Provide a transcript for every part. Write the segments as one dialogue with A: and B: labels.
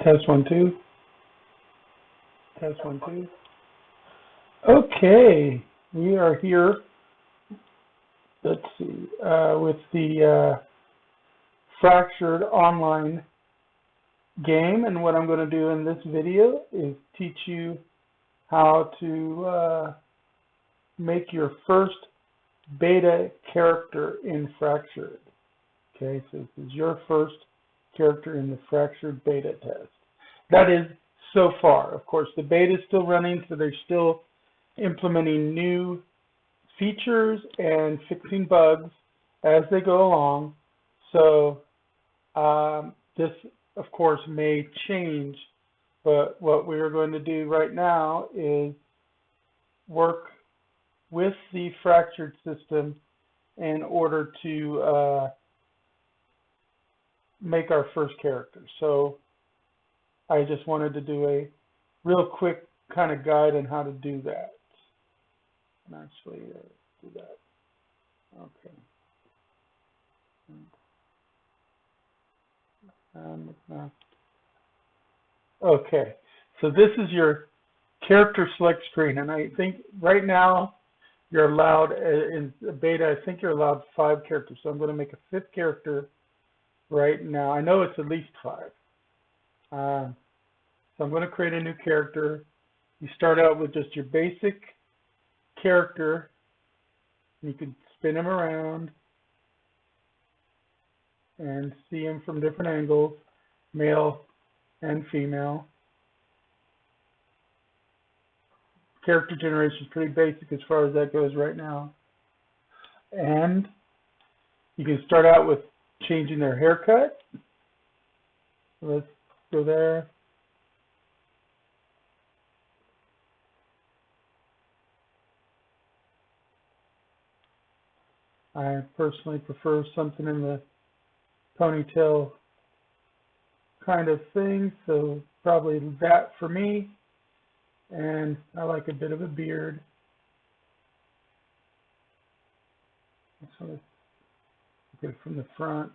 A: Test one, two. Test one, two. Okay, we are here. Let's see, with the Fractured Online game, and what I'm going to do in this video is teach you how to make your first beta character in Fractured. Okay, so this is your first character in the Fractured beta test. That is so far. Of course, the beta is still running, so they're still implementing new features and fixing bugs as they go along. So this, of course, may change, but what we're going to do right now is work with the Fractured system in order to make our first character. So I just wanted to do a real quick kind of guide on how to do that. And actually do that. Okay. Okay. So this is your character select screen, and I think right now you're allowed in beta. I think you're allowed 5 characters. So I'm going to make a 5th character right now. I know it's at least 5. So I'm going to create a new character. You start out with just your basic character. You can spin him around and see him from different angles, male and female. Character generation is pretty basic as far as that goes right now. And you can start out with changing their haircut. Let's go there. I personally prefer something in the ponytail kind of thing, so probably that for me. And I like a bit of a beard. So let's get it from the front.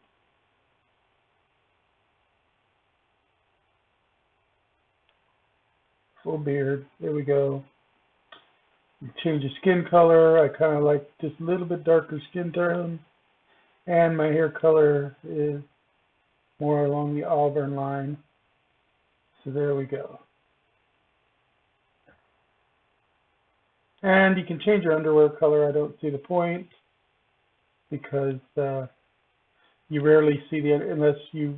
A: Full beard. There we go. Change the skin color. I kind of like just a little bit darker skin tone. And my hair color is more along the auburn line. So there we go. And you can change your underwear color. I don't see the point because you rarely see the, unless you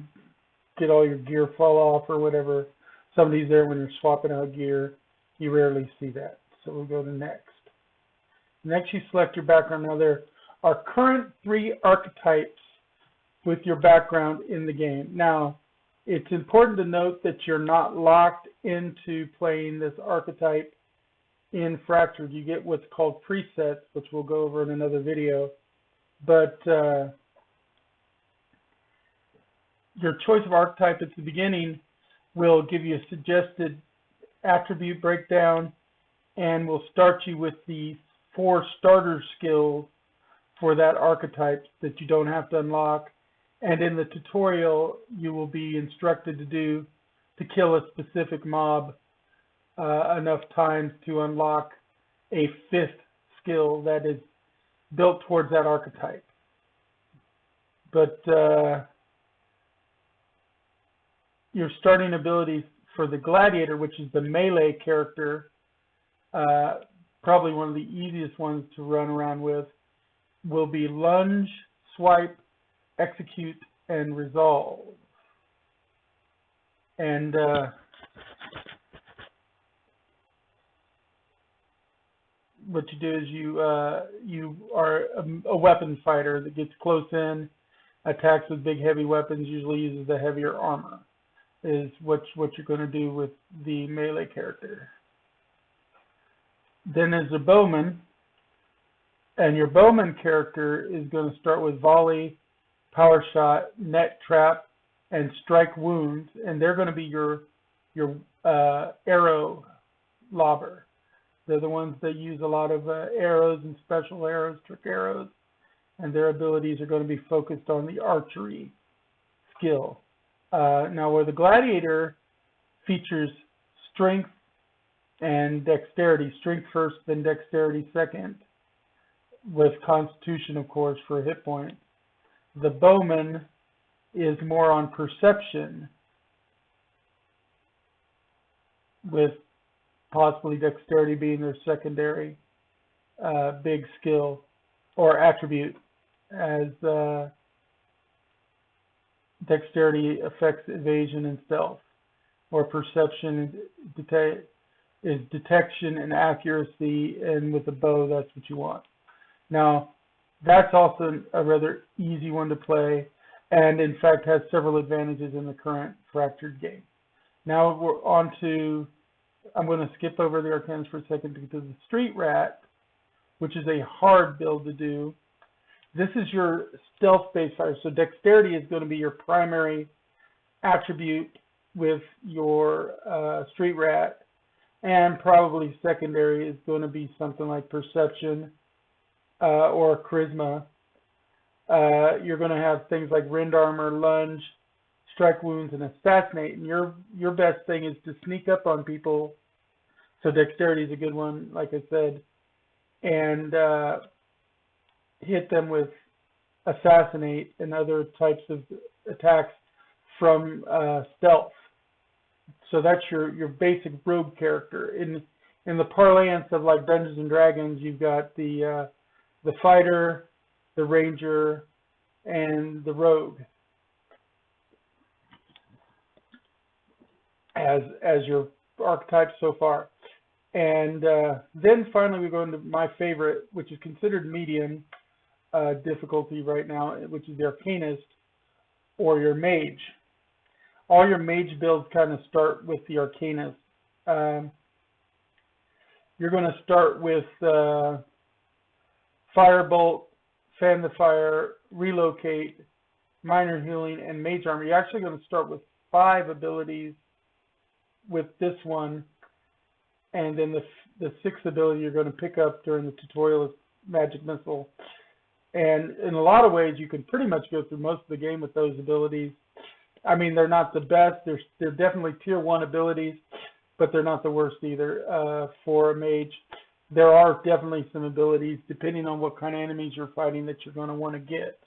A: get all your gear fall off or whatever. Somebody's there when you're swapping out gear. You rarely see that. So we'll go to next. Next, you select your background. Now, there are current 3 archetypes with your background in the game. Now, it's important to note that you're not locked into playing this archetype in Fractured. You get what's called presets, which we'll go over in another video. But your choice of archetype at the beginning will give you a suggested attribute breakdown, and will start you with the 4 starter skills for that archetype that you don't have to unlock. And in the tutorial, you will be instructed to kill a specific mob enough times to unlock a 5th skill that is built towards that archetype. But your starting abilities for the Gladiator, which is the melee character, probably one of the easiest ones to run around with, will be lunge, swipe, execute, and resolve. And what you do is you are a weapon fighter that gets close in, attacks with big heavy weapons, usually uses the heavier armor, is what you're going to do with the melee character. Then there's a bowman, and your bowman character is going to start with volley, power shot, net trap, and strike wounds, and they're going to be your arrow lobber. They're the ones that use a lot of arrows and special arrows, trick arrows, and their abilities are going to be focused on the archery skill. Now, where the Gladiator features strength and dexterity. Strength first, then dexterity second, with constitution, of course, for a hit point. The bowman is more on perception, with possibly dexterity being their secondary big skill or attribute, as dexterity affects evasion and stealth, or perception is detection and accuracy, and with a bow, that's what you want. Now, that's also a rather easy one to play, and in fact has several advantages in the current Fractured game. Now we're on to, I'm going to skip over the Arcanist for a second to get to the Street Rat, which is a hard build to do. This is your stealth-based fire, so dexterity is going to be your primary attribute with your Street Rat, and probably secondary is going to be something like perception or charisma. You're going to have things like rend armor, lunge, strike wounds, and assassinate. And your best thing is to sneak up on people. So dexterity is a good one, like I said, and hit them with assassinate and other types of attacks from stealth. So that's your basic rogue character. In the parlance of like Dungeons and Dragons, you've got the fighter, the ranger, and the rogue as your archetypes so far. And then finally we go into my favorite, which is considered medium difficulty right now, which is the Arcanist or your mage. All your mage builds kind of start with the Arcanist. You're going to start with Firebolt, Fan the Fire, Relocate, Minor Healing, and Mage Armor. You're actually going to start with 5 abilities with this one, and then the 6th ability you're going to pick up during the tutorial is Magic Missile. And in a lot of ways, you can pretty much go through most of the game with those abilities. I mean, they're not the best. They're definitely tier 1 abilities, but they're not the worst either for a mage. There are definitely some abilities, depending on what kind of enemies you're fighting, that you're going to want to get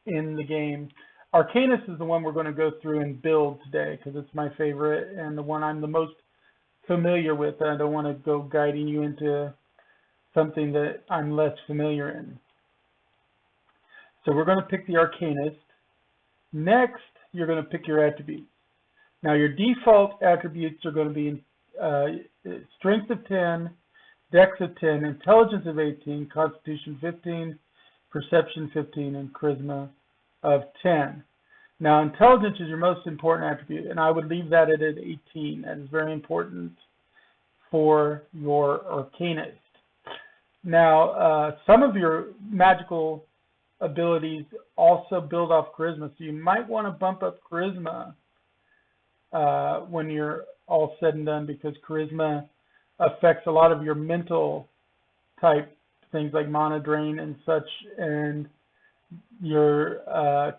A: in the game. Arcanist is the one we're going to go through and build today, because it's my favorite and the one I'm the most familiar with. I don't want to go guiding you into something that I'm less familiar in. So we're going to pick the Arcanist. Next, you're going to pick your attributes. Now, your default attributes are going to be Strength of 10, Dex of 10, Intelligence of 18, Constitution 15, Perception 15, and Charisma of 10. Now, Intelligence is your most important attribute, and I would leave that at 18. That is very important for your Arcanist. Now, some of your magical abilities also build off Charisma, so you might want to bump up Charisma when you're all said and done, because Charisma affects a lot of your mental type things like mana drain and such, and your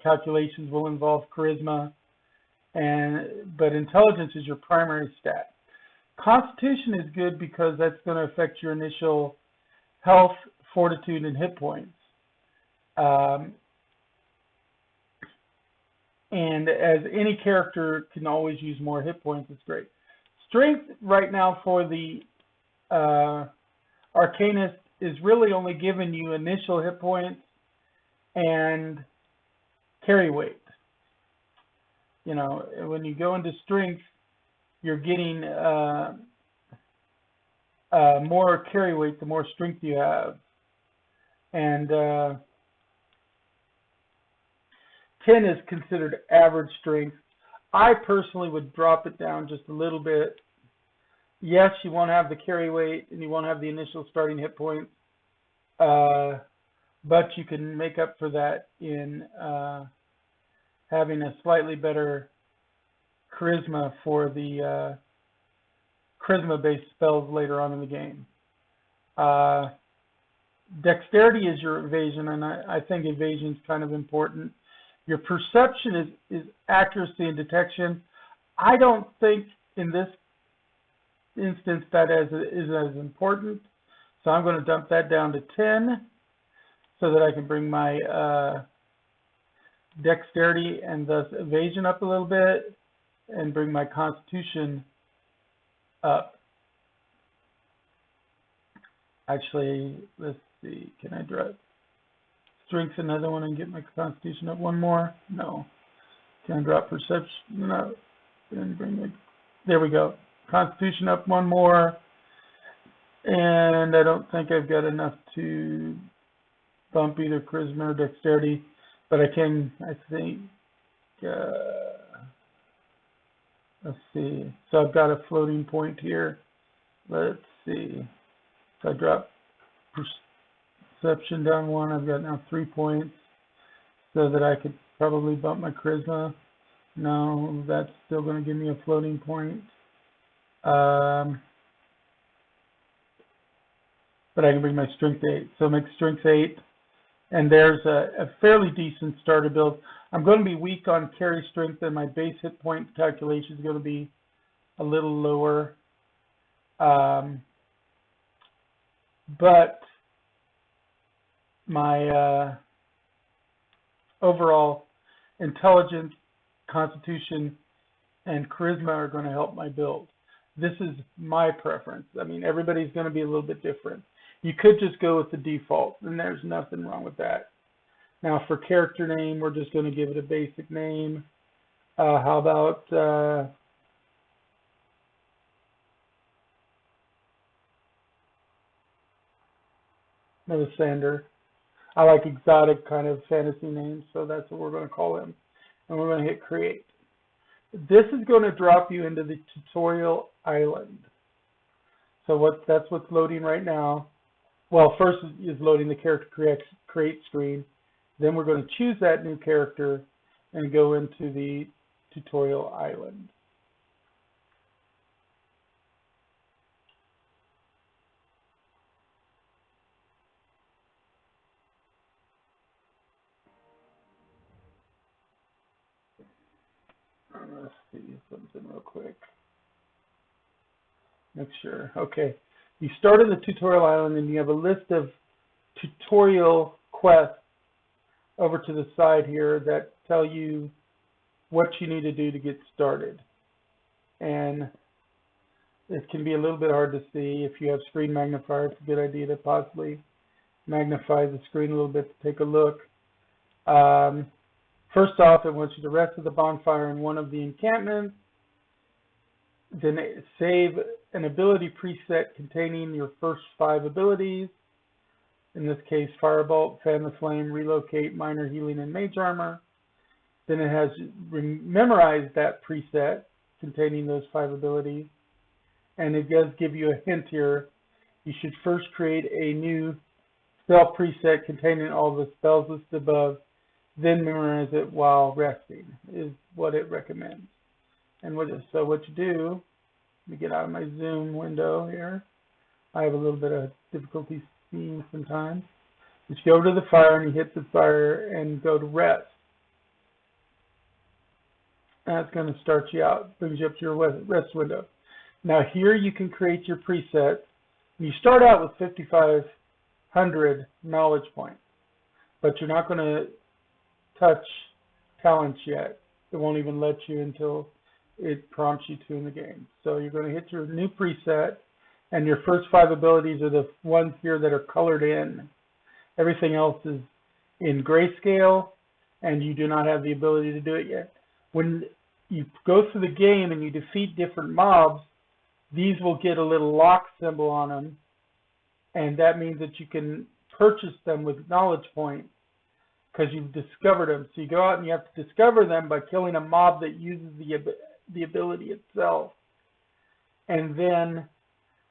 A: calculations will involve Charisma, but Intelligence is your primary stat. Constitution is good because that's going to affect your initial health, fortitude, and hit points. And as any character can always use more hit points, it's great. Strength right now for the Arcanist is really only giving you initial hit points and carry weight. You know, when you go into strength, you're getting more carry weight the more strength you have. And 10 is considered average strength. I personally would drop it down just a little bit. Yes, you won't have the carry weight and you won't have the initial starting hit points, but you can make up for that in having a slightly better charisma for the charisma-based spells later on in the game. Dexterity is your evasion, and I think evasion is kind of important. Your perception is accuracy and detection. I don't think in this instance, that is as important. So I'm going to dump that down to 10 so that I can bring my dexterity and thus evasion up a little bit and bring my constitution up. Actually, let's see, can I drop strength another one and get my constitution up one more? No. Can I drop perception? No. Then bring my, there we go. Constitution up one more. And I don't think I've got enough to bump either charisma or dexterity, but I can, I think, let's see. So I've got a floating point here. Let's see. So I drop perception down one. I've got now 3 points so that I could probably bump my charisma. No, that's still going to give me a floating point. But I can bring my strength 8. So make strength 8. And there's a fairly decent starter build. I'm going to be weak on carry strength, and my base hit point calculation is going to be a little lower. But my overall intelligence, constitution, and charisma are going to help my build. This is my preference. I mean, everybody's going to be a little bit different. You could just go with the default, and there's nothing wrong with that. Now, for character name, we're just going to give it a basic name. How about Melisandre? I like exotic kind of fantasy names, so that's what we're going to call him. And we're going to hit create. This is going to drop you into the tutorial island. So that's what's loading right now. Well, first is loading the character create screen. Then we're going to choose that new character and go into the tutorial island. Let's see something real quick. Make sure. Okay. You start in the tutorial island and you have a list of tutorial quests over to the side here that tell you what you need to do to get started. And it can be a little bit hard to see. If you have screen magnifier, it's a good idea to possibly magnify the screen a little bit to take a look. First off, it wants you to rest at the bonfire in one of the encampments. Then save an ability preset containing your first 5 abilities. In this case, Firebolt, Fan the Flame, Relocate, Minor Healing, and Mage Armor. Then it has memorized that preset containing those 5 abilities. And it does give you a hint here. You should first create a new spell preset containing all the spells listed above, then memorize it while resting, is what it recommends. And so what you do, let me get out of my Zoom window here. I have a little bit of difficulty seeing sometimes. Just go to the fire and you hit the fire and go to rest. That's going to start you out, brings you up to your rest window. Now here you can create your presets. You start out with 5,500 knowledge points, but you're not going to touch talents yet. It won't even let you until it prompts you to in the game. So you're going to hit your new preset, and your first 5 abilities are the ones here that are colored in. Everything else is in grayscale, and you do not have the ability to do it yet. When you go through the game and you defeat different mobs, these will get a little lock symbol on them, and that means that you can purchase them with knowledge points because you've discovered them. So you go out and you have to discover them by killing a mob that uses the ability itself. And then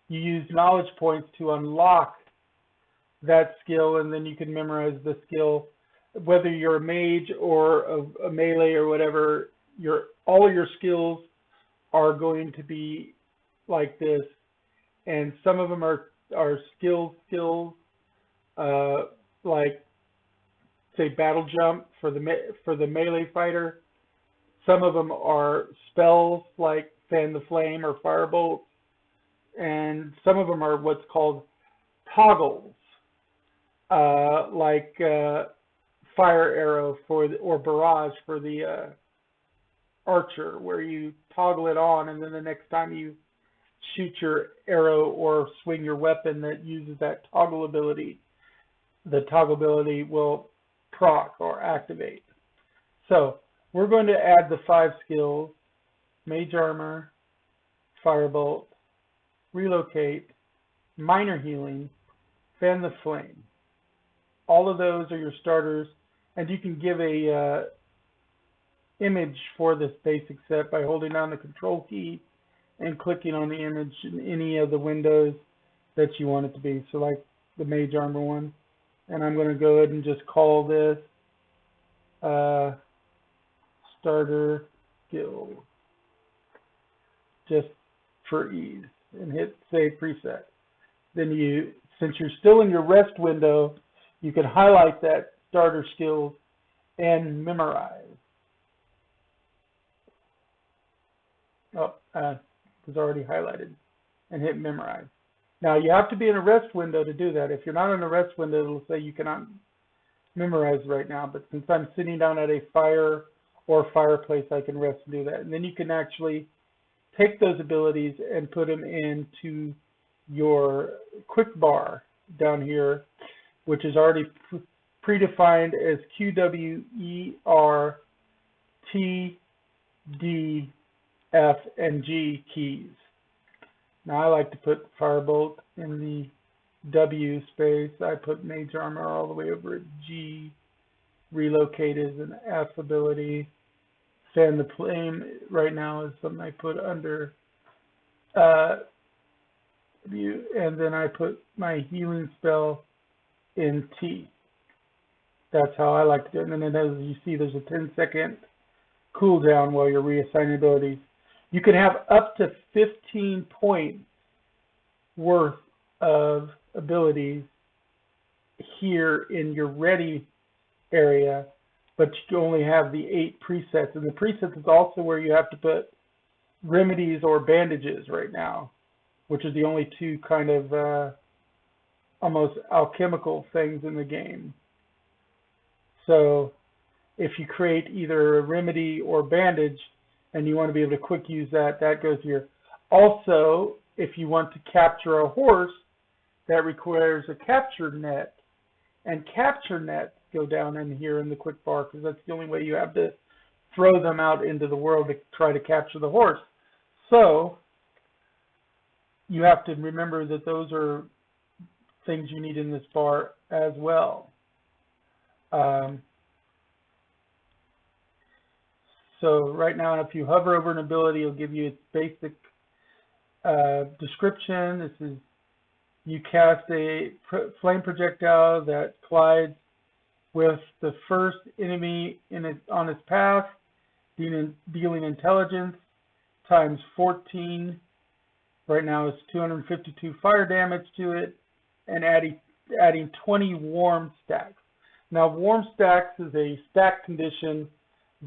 A: you use knowledge points to unlock that skill, and then you can memorize the skill. Whether you're a mage or a melee or whatever, all of your skills are going to be like this. And some of them are skills, like say battle jump for the melee fighter. Some of them are spells like Fan the Flame or Firebolt, and some of them are what's called toggles, like Fire Arrow or Barrage for the archer, where you toggle it on, and then the next time you shoot your arrow or swing your weapon that uses that toggle ability, the toggle ability will proc or activate. So we're going to add the 5 skills: Mage Armor, Firebolt, Relocate, Minor Healing, Fan the Flame. All of those are your starters, and you can give a image for this basic set by holding down the Control key and clicking on the image in any of the windows that you want it to be. So like the Mage Armor one. And I'm going to go ahead and just call this starter skill, just for ease, and hit Save Preset. Then since you're still in your rest window, you can highlight that starter skill and memorize. Oh, it was already highlighted, and hit memorize. Now you have to be in a rest window to do that. If you're not in a rest window, it'll say you cannot memorize right now. But since I'm sitting down at a fire or fireplace, I can rest and do that. And then you can actually take those abilities and put them into your quick bar down here, which is already predefined as QWER, T, D, F, and G keys. Now I like to put Firebolt in the W space. I put Mage Armor all the way over at G. Relocate is an F ability. Fan the Flame right now is something I put under W, and then I put my healing spell in T. That's how I like to do it. And then as you see, there's a 10-second cooldown while you're reassigning abilities. You can have up to 15 points worth of abilities here in your ready area, but you only have the 8 presets. And the presets is also where you have to put remedies or bandages right now, which is the only 2 kind of almost alchemical things in the game. So if you create either a remedy or bandage, and you want to be able to quick use that, that goes here. Also, if you want to capture a horse, that requires a capture net. And capture nets go down in here in the quick bar, because that's the only way you have to throw them out into the world to try to capture the horse. So you have to remember that those are things you need in this bar as well. So right now, if you hover over an ability, it'll give you its basic description. This is, you cast a flame projectile that collides with the first enemy on its path, dealing intelligence times 14. Right now it's 252 fire damage to it, and adding 20 warm stacks. Now warm stacks is a stack condition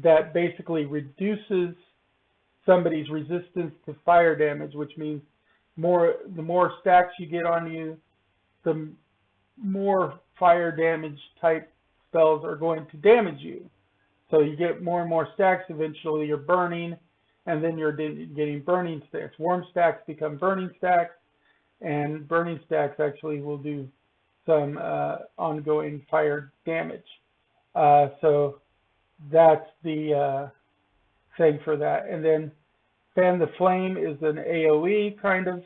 A: that basically reduces somebody's resistance to fire damage, which means the more stacks you get on you, the more fire damage type spells are going to damage you. So you get more and more stacks, eventually you're burning, and then you're getting burning stacks. Warm stacks become burning stacks, and burning stacks actually will do some ongoing fire damage. So that's the thing for that. And then Fan the Flame is an AoE kind of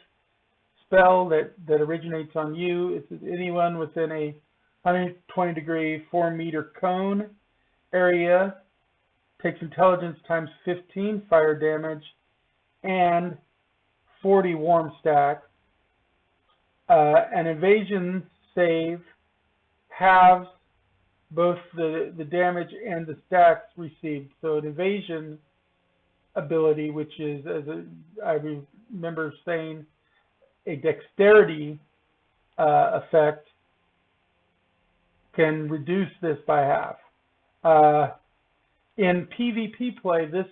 A: spell that originates on you. It's anyone within a 120 degree 4 meter cone area, takes intelligence times 15 fire damage and 40 warm stacks. An evasion save halves both the damage and the stacks received. So an evasion ability, which is, as I remember saying, a dexterity effect, can reduce this by half. In PvP play, this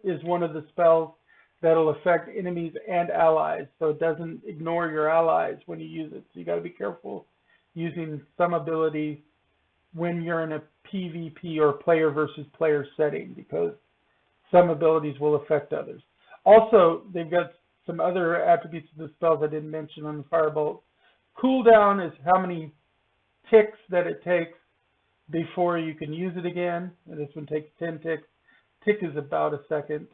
A: is one of the spells that'll affect enemies and allies, so it doesn't ignore your allies when you use it. So you got to be careful using some ability when you're in a PvP or player versus player setting, because some abilities will affect others. Also, they've got some other attributes of the spells I didn't mention on the Firebolt. Cooldown is how many ticks that it takes before you can use it again. And this one takes 10 ticks. Tick is about a second.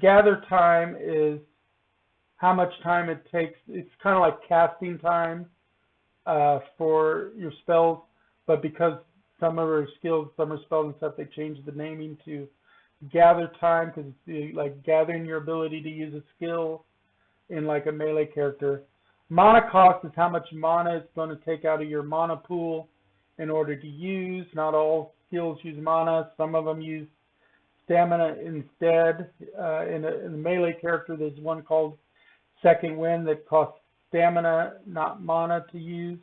A: Gather time is how much time it takes. It's kind of like casting time for your spells, but because some are skills, some are spells and stuff, they change the naming to gather time, because it's like gathering your ability to use a skill in like a melee character. Mana cost is how much mana it's going to take out of your mana pool in order to use. Not all skills use mana. Some of them use stamina instead. In a melee character, there's one called Second Wind that costs stamina, not mana, to use.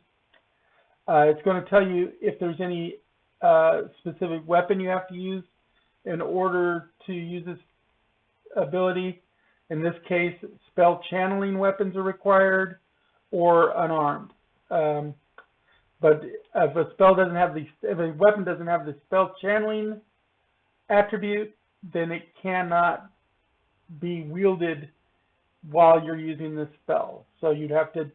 A: It's going to tell you if there's any specific weapon you have to use in order to use this ability. In this case, spell channeling weapons are required or unarmed. But if a spell doesn't have if a weapon doesn't have the spell channeling attribute, then it cannot be wielded while you're using this spell. So you'd have to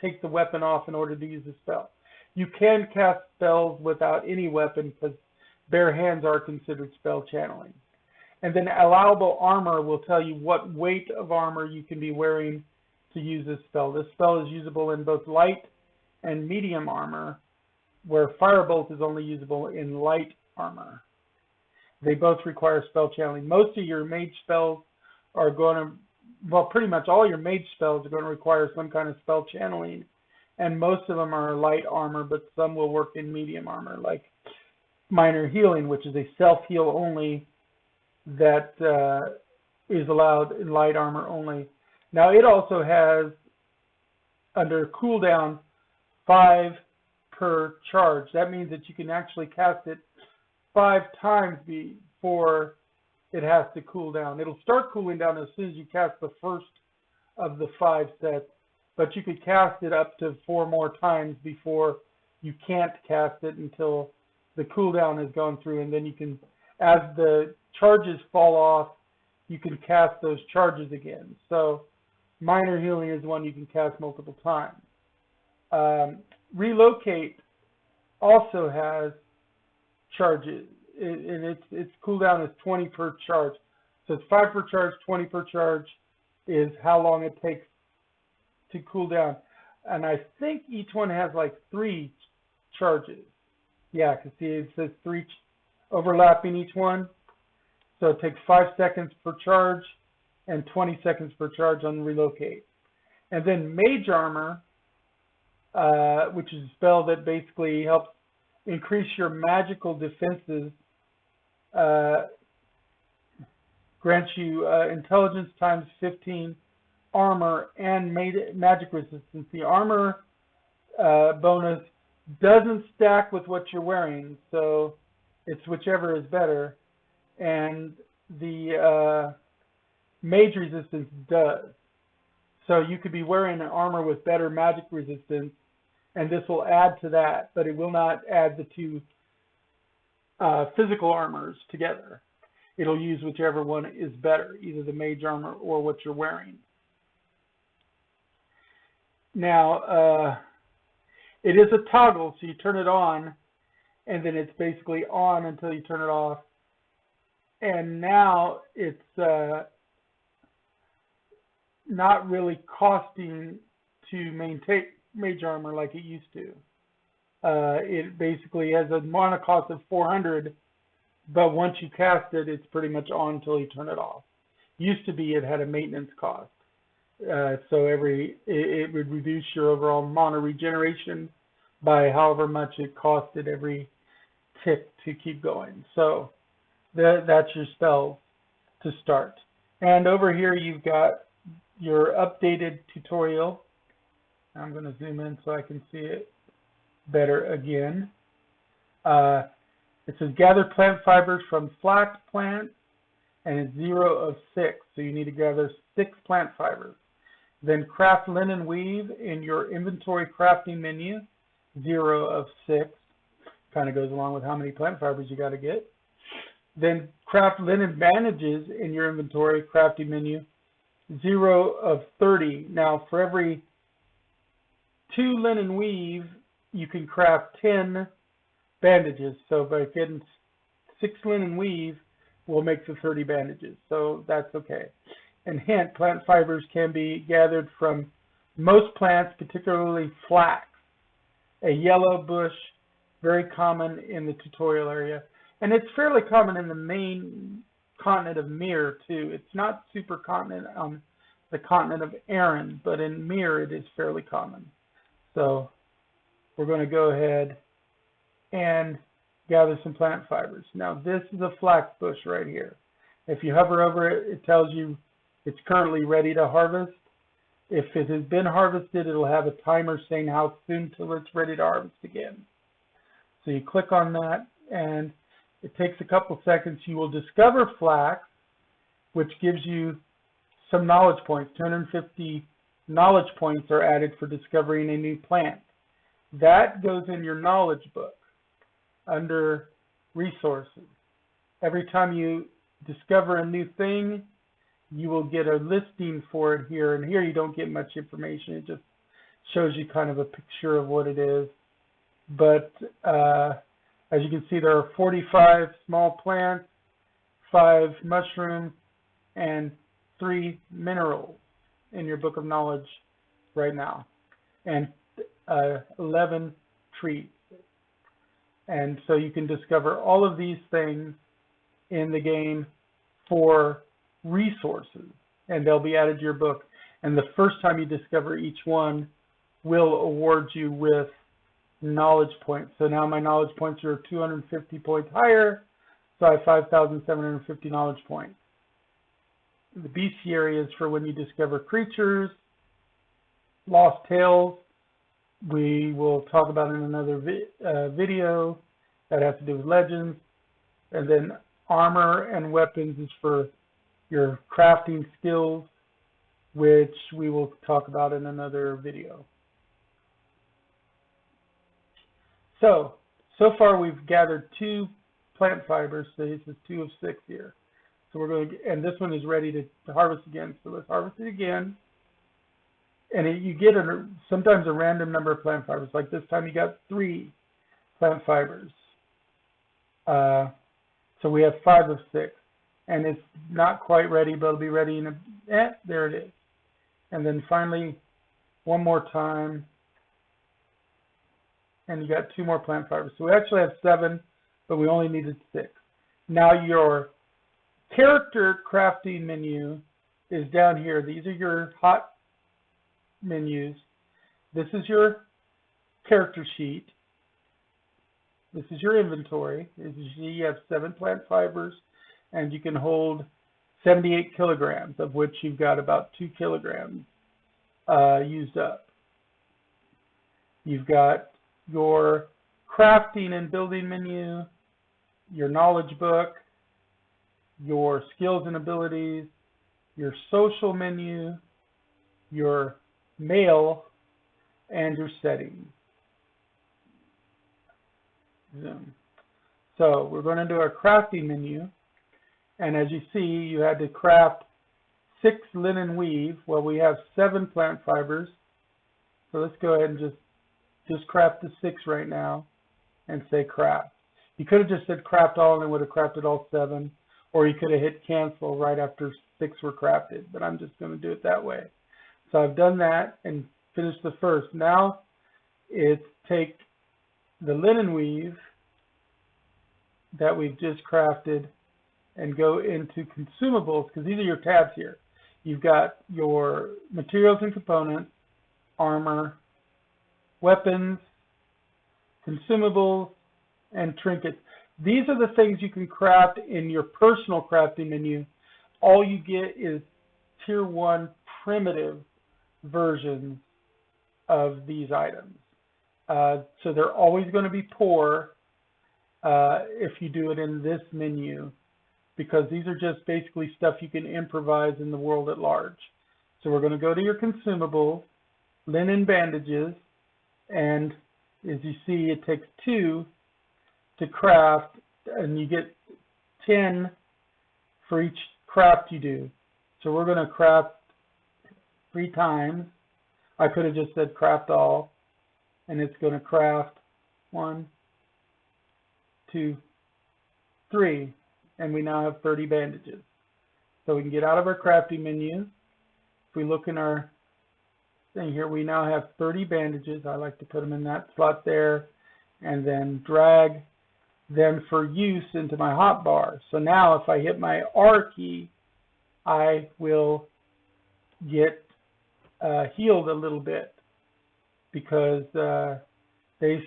A: take the weapon off in order to use the spell. You can cast spells without any weapon, because bare hands are considered spell channeling. And then allowable armor will tell you what weight of armor you can be wearing to use this spell. This spell is usable in both light and medium armor, where Firebolt is only usable in light armor. They both require spell channeling. Most of your mage spells are going to, well, pretty much all your mage spells are going to require some kind of spell channeling, and most of them are light armor, but some will work in medium armor, like Minor Healing, which is a self-heal only that is allowed in light armor only. Now, it also has, under cooldown, 5 per charge. That means that you can actually cast it 5 times before it has to cool down. It'll start cooling down as soon as you cast the first of the 5 sets, but you could cast it up to 4 more times before you can't cast it until the cooldown has gone through, and then you can, as the charges fall off, you can cast those charges again. So Minor Healing is one you can cast multiple times. Relocate also has charges, and its cooldown is 20 per charge. So it's 5 per charge, 20 per charge is how long it takes to cool down. And I think each one has like 3 charges. Yeah, because see, it says 3 overlapping each one. So it takes 5 seconds per charge and 20 seconds per charge on relocate. And then Mage Armor, which is a spell that basically helps increase your magical defenses, grants you intelligence times 15, armor, and magic resistance. The armor bonus doesn't stack with what you're wearing, so it's whichever is better. And the mage resistance does. So you could be wearing an armor with better magic resistance, and this will add to that, but it will not add the 2 physical armors together. It'll use whichever one is better, either the mage armor or what you're wearing. Now, it is a toggle, so you turn it on, and then it's basically on until you turn it off. And now it's not really costing to maintain mage armor like it used to. It basically has a mana cost of 400, but once you cast it, it's pretty much on until you turn it off. Used to be it had a maintenance cost. So it would reduce your overall mana regeneration by however much it costed every tick to keep going. So that's your spell to start. And over here you've got your updated tutorial. I'm going to zoom in so I can see it better again. It says gather plant fibers from flax plants and it's 0 of 6. So you need to gather 6 plant fibers. Then craft linen weave in your inventory crafting menu, 0 of 6. Kind of goes along with how many plant fibers you got to get. Then craft linen bandages in your inventory crafting menu, 0 of 30. Now for every 2 linen weave, you can craft 10 bandages. So by getting 6 linen weave, we'll make the 30 bandages. So that's okay. And hint, plant fibers can be gathered from most plants, particularly flax, a yellow bush, very common in the tutorial area. And it's fairly common in the main continent of Mir too. It's not super continent on the continent of Aran, but in Mir it is fairly common. So we're going to go ahead and gather some plant fibers. Now this is a flax bush right here. If you hover over it, it tells you it's currently ready to harvest. If it has been harvested, it'll have a timer saying how soon till it's ready to harvest again. So you click on that, and it takes a couple seconds. You will discover flax, which gives you some knowledge points. 250 knowledge points are added for discovering a new plant. That goes in your knowledge book under resources. Every time you discover a new thing, you will get a listing for it here, and here you don't get much information. It just shows you kind of a picture of what it is. But as you can see, there are 45 small plants, 5 mushrooms, and 3 minerals in your book of knowledge right now, and 11 trees. And so you can discover all of these things in the game for resources, and they'll be added to your book. And the first time you discover each one will award you with knowledge points. So now my knowledge points are 250 points higher, so I have 5,750 knowledge points. The bestiary is for when you discover creatures. Lost tales, we will talk about in another video. That has to do with legends. And then armor and weapons is for your crafting skills, which we will talk about in another video. So far we've gathered 2 plant fibers. So this is 2 of 6 here. So we're going to, and this one is ready to harvest again. So let's harvest it again. And you get sometimes a random number of plant fibers. Like this time you got 3 plant fibers. So we have 5 of 6. And it's not quite ready, but it'll be ready in there it is. And then finally, one more time. And you got 2 more plant fibers. So we actually have 7, but we only needed 6. Now your character crafting menu is down here. These are your hot menus. This is your character sheet. This is your inventory. As you see, you have 7 plant fibers, and you can hold 78 kilograms, of which you've got about 2 kilograms used up. You've got your crafting and building menu, your knowledge book, your skills and abilities, your social menu, your mail, and your settings. Zoom. So we're going to do our crafting menu, and as you see, you had to craft 6 linen weave. Well, we have 7 plant fibers, so let's go ahead and just craft the 6 right now and say craft. You could have just said craft all and it would have crafted all 7, or you could have hit cancel right after 6 were crafted, but I'm just going to do it that way. So I've done that and finished the first. Now it's take the linen weave that we've just crafted and go into consumables, because these are your tabs here. You've got your materials and components, armor, weapons, consumables, and trinkets. These are the things you can craft in your personal crafting menu. All you get is tier 1 primitive versions of these items. So they're always going to be poor if you do it in this menu. because these are just basically stuff you can improvise in the world at large. So we're going to go to your consumables, linen bandages, and as you see, it takes 2 to craft, and you get 10 for each craft you do. So we're going to craft 3 times. I could have just said craft all, and it's going to craft 1, 2, 3, and we now have 30 bandages. So we can get out of our crafting menu. If we look in our thing here, we now have 30 bandages. I like to put them in that slot there, and then drag them for use into my hotbar. So now if I hit my R key, I will get healed a little bit, because they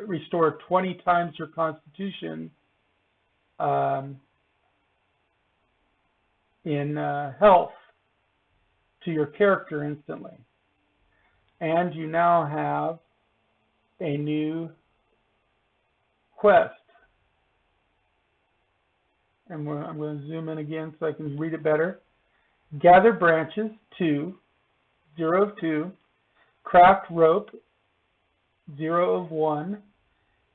A: restore 20 times your constitution in health to your character instantly. And you now have a new quest. And I'm going to zoom in again so I can read it better. Gather branches 2, 0 of 2. Craft rope 0 of 1.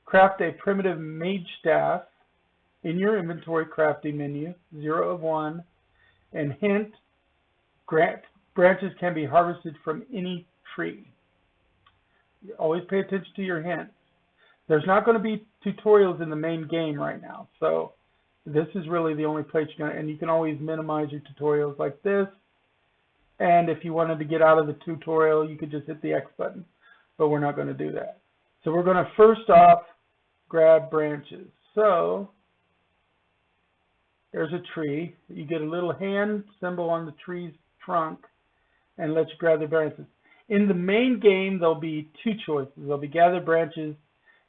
A: Craft a primitive mage staff in your inventory crafting menu 0 of 1. And hint, branches can be harvested from any tree. You always pay attention to your hints. There's not going to be tutorials in the main game right now, so this is really the only place you're going to, and you can always minimize your tutorials like this. And if you wanted to get out of the tutorial, you could just hit the X button, but we're not going to do that. So we're going to first off grab branches. So there's a tree. You get a little hand symbol on the tree's trunk and let you grab the branches. In the main game, there'll be 2 choices. There'll be gather branches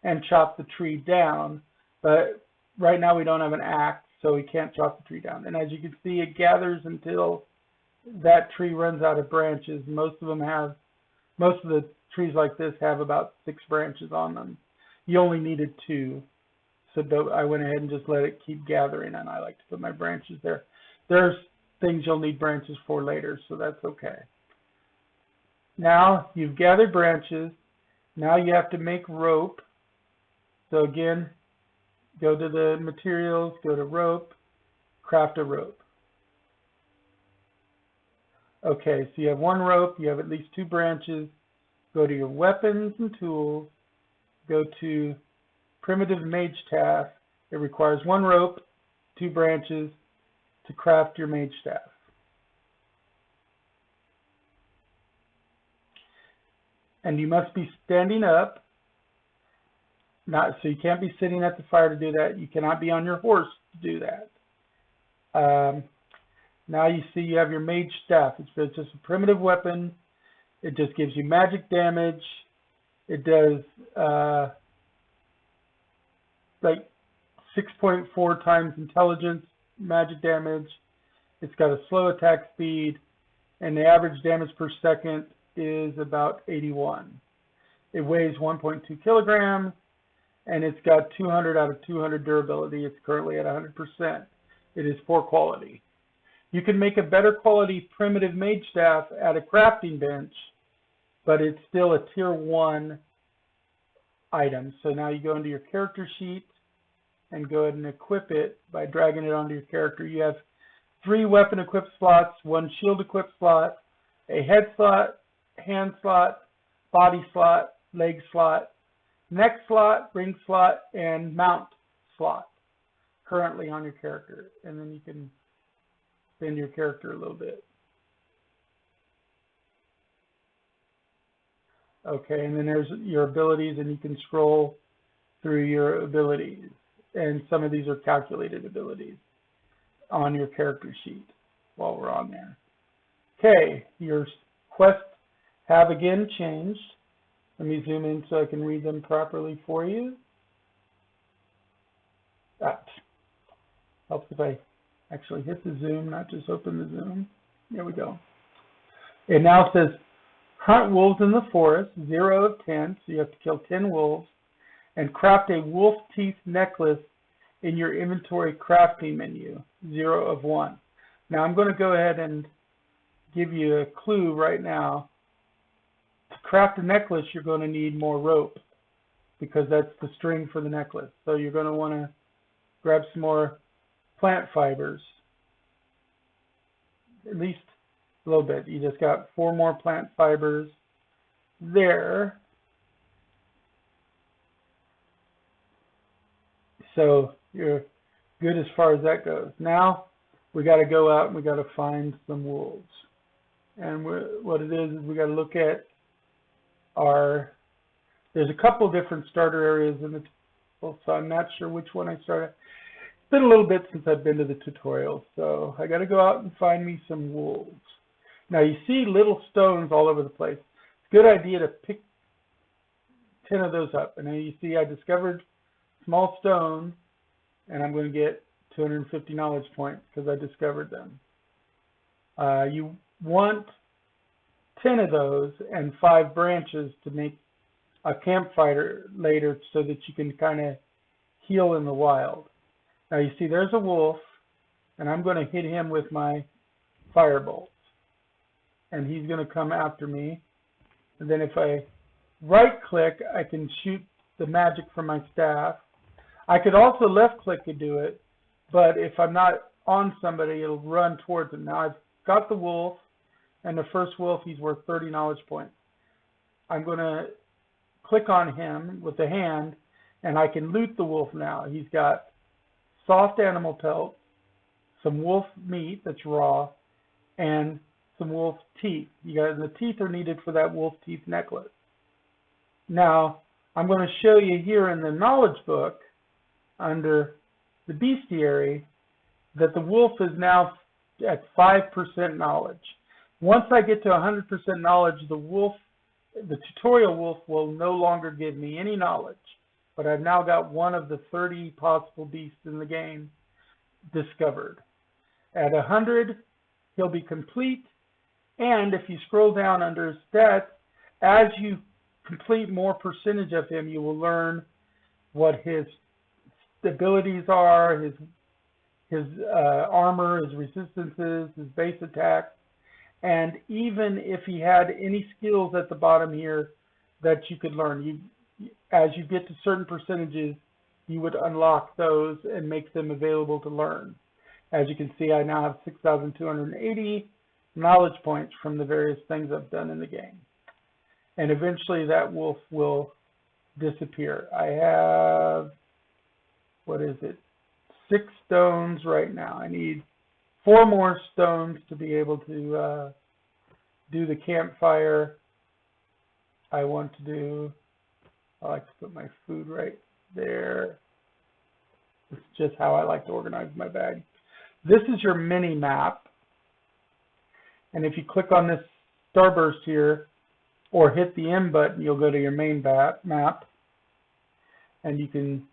A: and chop the tree down, but right now we don't have an axe, so we can't chop the tree down. And as you can see, it gathers until that tree runs out of branches. Most of the trees like this have about 6 branches on them. You only needed 2, so I went ahead and just let it keep gathering, and I like to put my branches there. There's things you'll need branches for later, so that's okay. Now you've gathered branches. Now you have to make rope. So again, go to the materials, go to rope, craft a rope. Okay, so you have 1 rope, you have at least 2 branches. Go to your weapons and tools, go to primitive mage staff. It requires 1 rope, 2 branches to craft your mage staff. And you must be standing up. So you can't be sitting at the fire to do that. You cannot be on your horse to do that. Now you see you have your mage staff. It's just a primitive weapon. It just gives you magic damage. It does like 6.4 times intelligence magic damage. It's got a slow attack speed, and the average damage per second is about 81. It weighs 1.2 kilograms. And it's got 200 out of 200 durability. It's currently at 100%. It is 4 quality. You can make a better quality primitive mage staff at a crafting bench, but it's still a tier 1 item. So now you go into your character sheet and go ahead and equip it by dragging it onto your character. You have 3 weapon equip slots, 1 shield equip slot, a head slot, hand slot, body slot, leg slot, neck slot, ring slot, and mount slot currently on your character. And then you can spin your character a little bit. Okay, and then there's your abilities, and you can scroll through your abilities. And some of these are calculated abilities on your character sheet while we're on there. Okay, your quests have again changed. Let me zoom in so I can read them properly for you. That helps if I actually hit the zoom, not just open the zoom. There we go. It now says, hunt wolves in the forest, 0 of 10, so you have to kill 10 wolves, and craft a wolf teeth necklace in your inventory crafting menu, 0 of 1. Now I'm going to go ahead and give you a clue right now. To craft a necklace, you're going to need more rope because that's the string for the necklace. So you're going to want to grab some more plant fibers, at least a little bit. You just got 4 more plant fibers there. So you're good as far as that goes. Now we got to go out and we got to find some wolves. And what it is we got to look at there's a couple different starter areas in the tutorial, so I'm not sure which one I started. It's been a little bit since I've been to the tutorial, so I got to go out and find me some wolves. Now you see little stones all over the place. It's a good idea to pick 10 of those up. And then you see I discovered small stone, and I'm going to get 250 knowledge points because I discovered them. You want 10 of those and 5 branches to make a campfire later so that you can kind of heal in the wild. Now you see there's a wolf, and I'm going to hit him with my firebolts. And he's going to come after me. And then if I right click, I can shoot the magic from my staff. I could also left click to do it, but if I'm not on somebody, it'll run towards them. Now I've got the wolf, and the first wolf, he's worth 30 knowledge points. I'm going to click on him with the hand, and I can loot the wolf now. He's got soft animal pelt, some wolf meat that's raw, and some wolf teeth. The teeth are needed for that wolf teeth necklace. Now, I'm going to show you here in the knowledge book, under the bestiary, that the wolf is now at 5% knowledge. Once I get to 100% knowledge, the tutorial wolf will no longer give me any knowledge, but I've now got one of the 30 possible beasts in the game discovered. At 100, he'll be complete, and if you scroll down under his stats, as you complete more percentage of him, you will learn what his abilities are, his armor, his resistances, his base attack, and even if he had any skills at the bottom here that you could learn. As you get to certain percentages, you would unlock those and make them available to learn. As you can see, I now have 6,280 knowledge points from the various things I've done in the game. And eventually that wolf will disappear. I have, 6 stones right now. I need 4 more stones to be able to do the campfire. I like to put my food right there. This is just how I like to organize my bag. This is your mini map. And if you click on this starburst here, or hit the M button, you'll go to your main map. And you can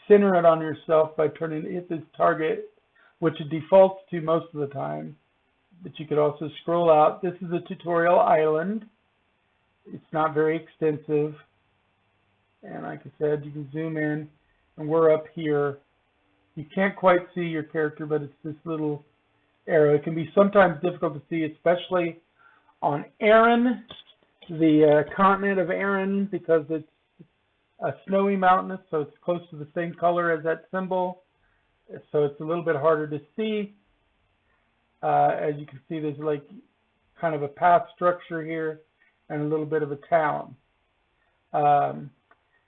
A: center it on yourself by hit this target, which it defaults to most of the time. But you could also scroll out. This is a tutorial island. It's not very extensive. And like I said, you can zoom in, and we're up here. You can't quite see your character, but it's this little arrow. It can be sometimes difficult to see, especially on Erin, the continent of Erin, because it's a snowy mountain, so it's close to the same color as that symbol. So it's a little bit harder to see. As you can see, there's like kind of a path structure here and a little bit of a town.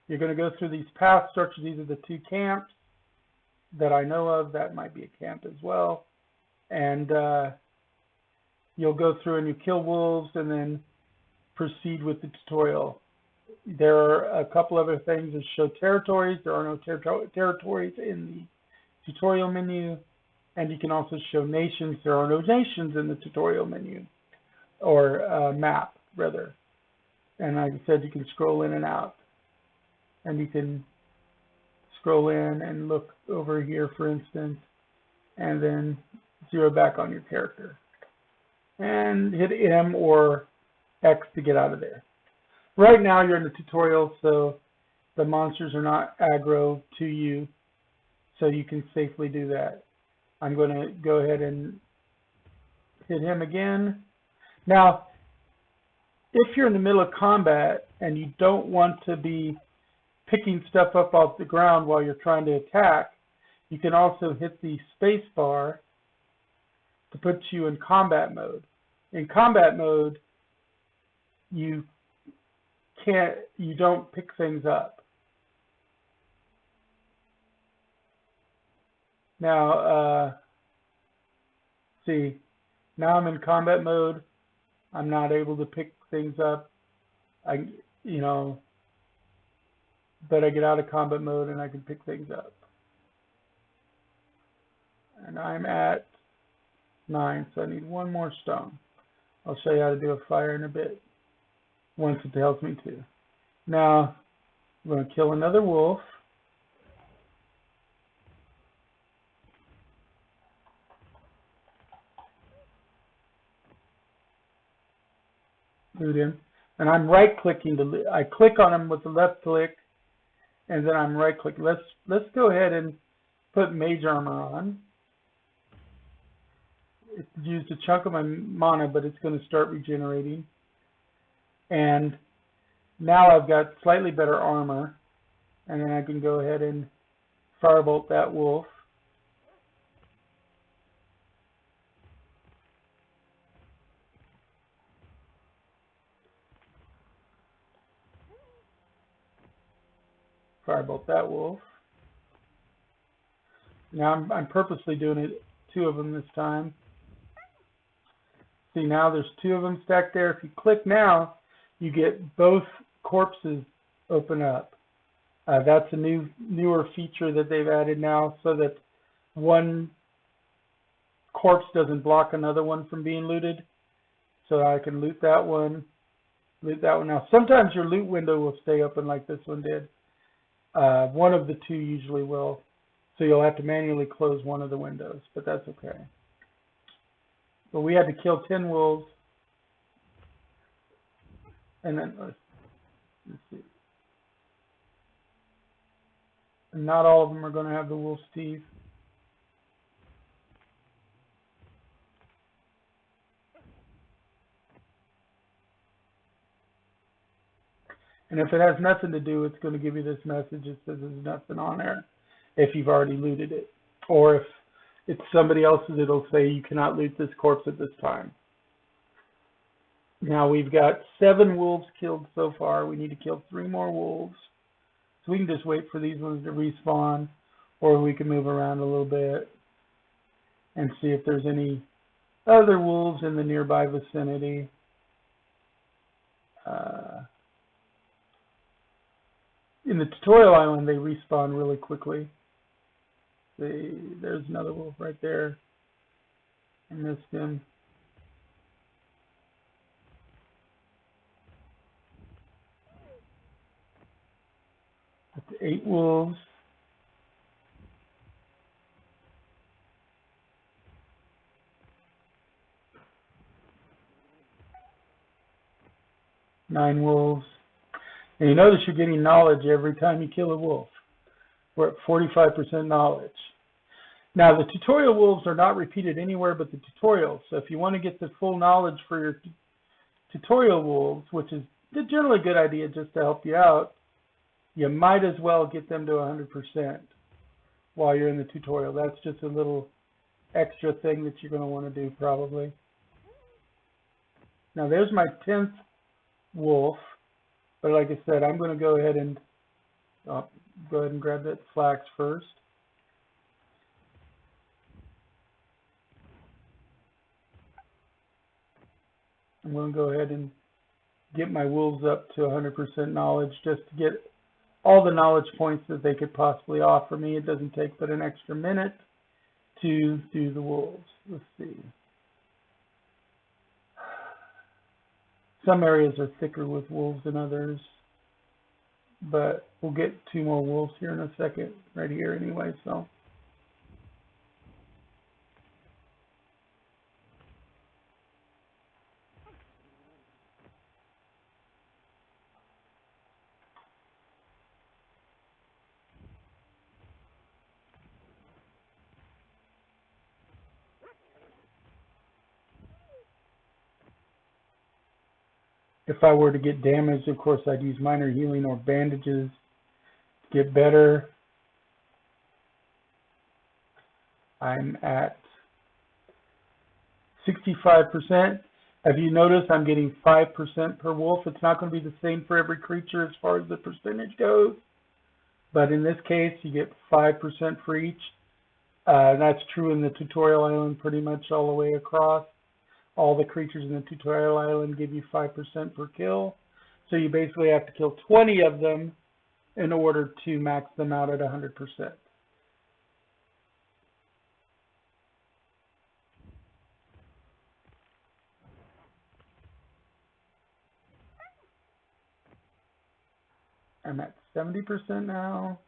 A: You're going to go through these path structures. These are the 2 camps that I know of. That might be a camp as well. And you'll go through and you kill wolves and then proceed with the tutorial. There are a couple other things that show territories. There are no territories in the tutorial menu. And you can also show nations. There are no nations in the tutorial menu, or map, rather. And like I said, you can scroll in and out. And you can scroll in and look over here, for instance, and then zero back on your character. And hit M or X to get out of there. Right now you're in the tutorial, so the monsters are not aggro to you, so you can safely do that. I'm going to go ahead and hit him again. Now, if you're in the middle of combat and you don't want to be picking stuff up off the ground while you're trying to attack, you can also hit the space bar to put you in combat mode. In combat mode, you don't pick things up. Now, see, now I'm in combat mode. I'm not able to pick things up. But I get out of combat mode and I can pick things up. And I'm at 9, so I need one more stone. I'll show you how to do a fire in a bit, once it tells me to. Now, I'm going to kill another wolf. Loot him. And I'm right-clicking to I click on him with the left click, and then I'm right-clicking. Let's go ahead and put mage armor on. It used a chunk of my mana, but it's going to start regenerating. And now I've got slightly better armor, and then I can go ahead and firebolt that wolf. Firebolt that wolf. Now I'm purposely doing it, 2 of them this time. See, now there's 2 of them stacked there. If you click now, you get both corpses open up. That's a newer feature that they've added now, so that one corpse doesn't block another one from being looted. So I can loot that one, loot that one. Now, sometimes your loot window will stay open like this one did. One of the 2 usually will. So you'll have to manually close one of the windows, but that's okay. But we had to kill 10 wolves. And then, let's see. And not all of them are going to have the wolf's teeth. And if it has nothing to do, it's going to give you this message. It says there's nothing on there if you've already looted it. Or if it's somebody else's, it'll say you cannot loot this corpse at this time. Now we've got 7 wolves killed so far. We need to kill 3 more wolves. So we can just wait for these ones to respawn, or we can move around a little bit and see if there's any other wolves in the nearby vicinity. In the tutorial island, they respawn really quickly. There's another wolf right there. I missed him. That's 8 wolves. Nine wolves. And you notice you're getting knowledge every time you kill a wolf. We're at 45% knowledge. Now, the tutorial wolves are not repeated anywhere but the tutorial. So if you want to get the full knowledge for your tutorial wolves, which is generally a good idea just to help you out, you might as well get them to 100% while you're in the tutorial. That's just a little extra thing that you're going to want to do probably. Now, there's my 10th wolf. But like I said, I'm going to go ahead and grab that flax first. I'm going to go ahead and get my wolves up to 100% knowledge just to get all the knowledge points that they could possibly offer me. It doesn't take but an extra minute to do the wolves. Let's see. Some areas are thicker with wolves than others, but we'll get 2 more wolves here in a second, right here anyway, so. If I were to get damaged, of course, I'd use minor healing or bandages to get better. I'm at 65%. Have you noticed I'm getting 5% per wolf? It's not going to be the same for every creature as far as the percentage goes, but in this case, you get 5% for each. That's true in the tutorial island pretty much all the way across. All the creatures in the tutorial island give you 5% per kill. So you basically have to kill 20 of them in order to max them out at 100%. I'm at 70% now.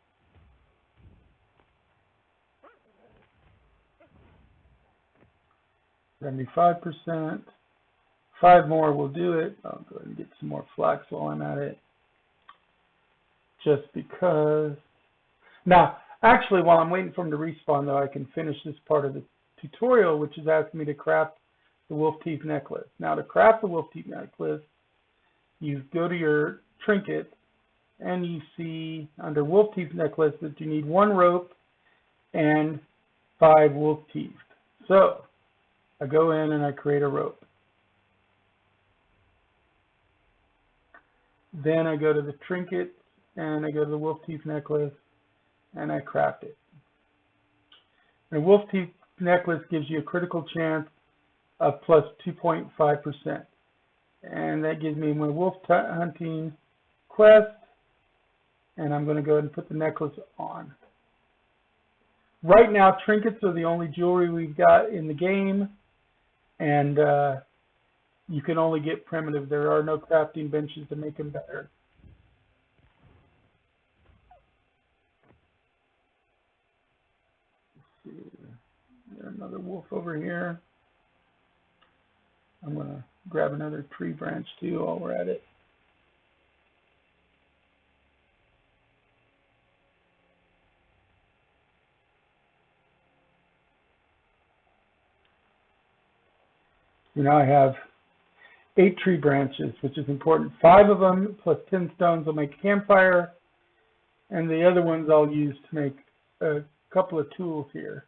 A: %. 5 more will do it. I'll go ahead and get some more flax while I'm at it. Just because. Now, actually, while I'm waiting for them to respawn, though, I can finish this part of the tutorial, which is asking me to craft the wolf teeth necklace. Now, to craft the wolf teeth necklace, you go to your trinket, and you see under wolf teeth necklace that you need 1 rope and 5 wolf teeth. So, I go in and I create a rope. Then I go to the trinket and I go to the wolf teeth necklace and I craft it. And wolf teeth necklace gives you a critical chance of plus 2.5%. And that gives me my wolf hunting quest. And I'm going to go ahead and put the necklace on. Right now, trinkets are the only jewelry we've got in the game. And you can only get primitive. There are no crafting benches to make them better. Let's see. There's another wolf over here. I'm going to grab another tree branch too while we're at it. So now I have 8 tree branches, which is important. 5 of them plus 10 stones will make a campfire, and the other ones I'll use to make a couple of tools here.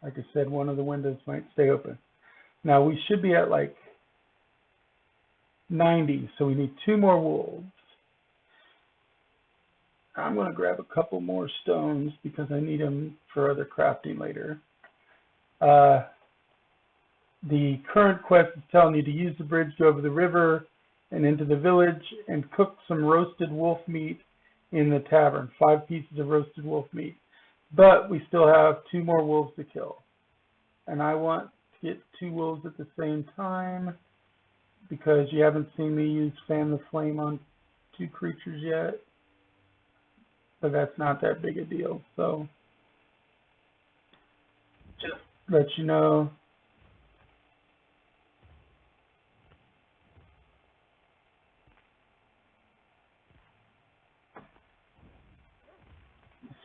A: Like I said, one of the windows might stay open. Now we should be at like 90, so we need 2 more wolves. I'm going to grab a couple more stones because I need them for other crafting later. The current quest is telling you to use the bridge, go over the river and into the village and cook some roasted wolf meat in the tavern. 5 pieces of roasted wolf meat. But we still have 2 more wolves to kill. And I want to get 2 wolves at the same time, because you haven't seen me use Fan the Flame on 2 creatures yet. But that's not that big a deal. So, just let you know.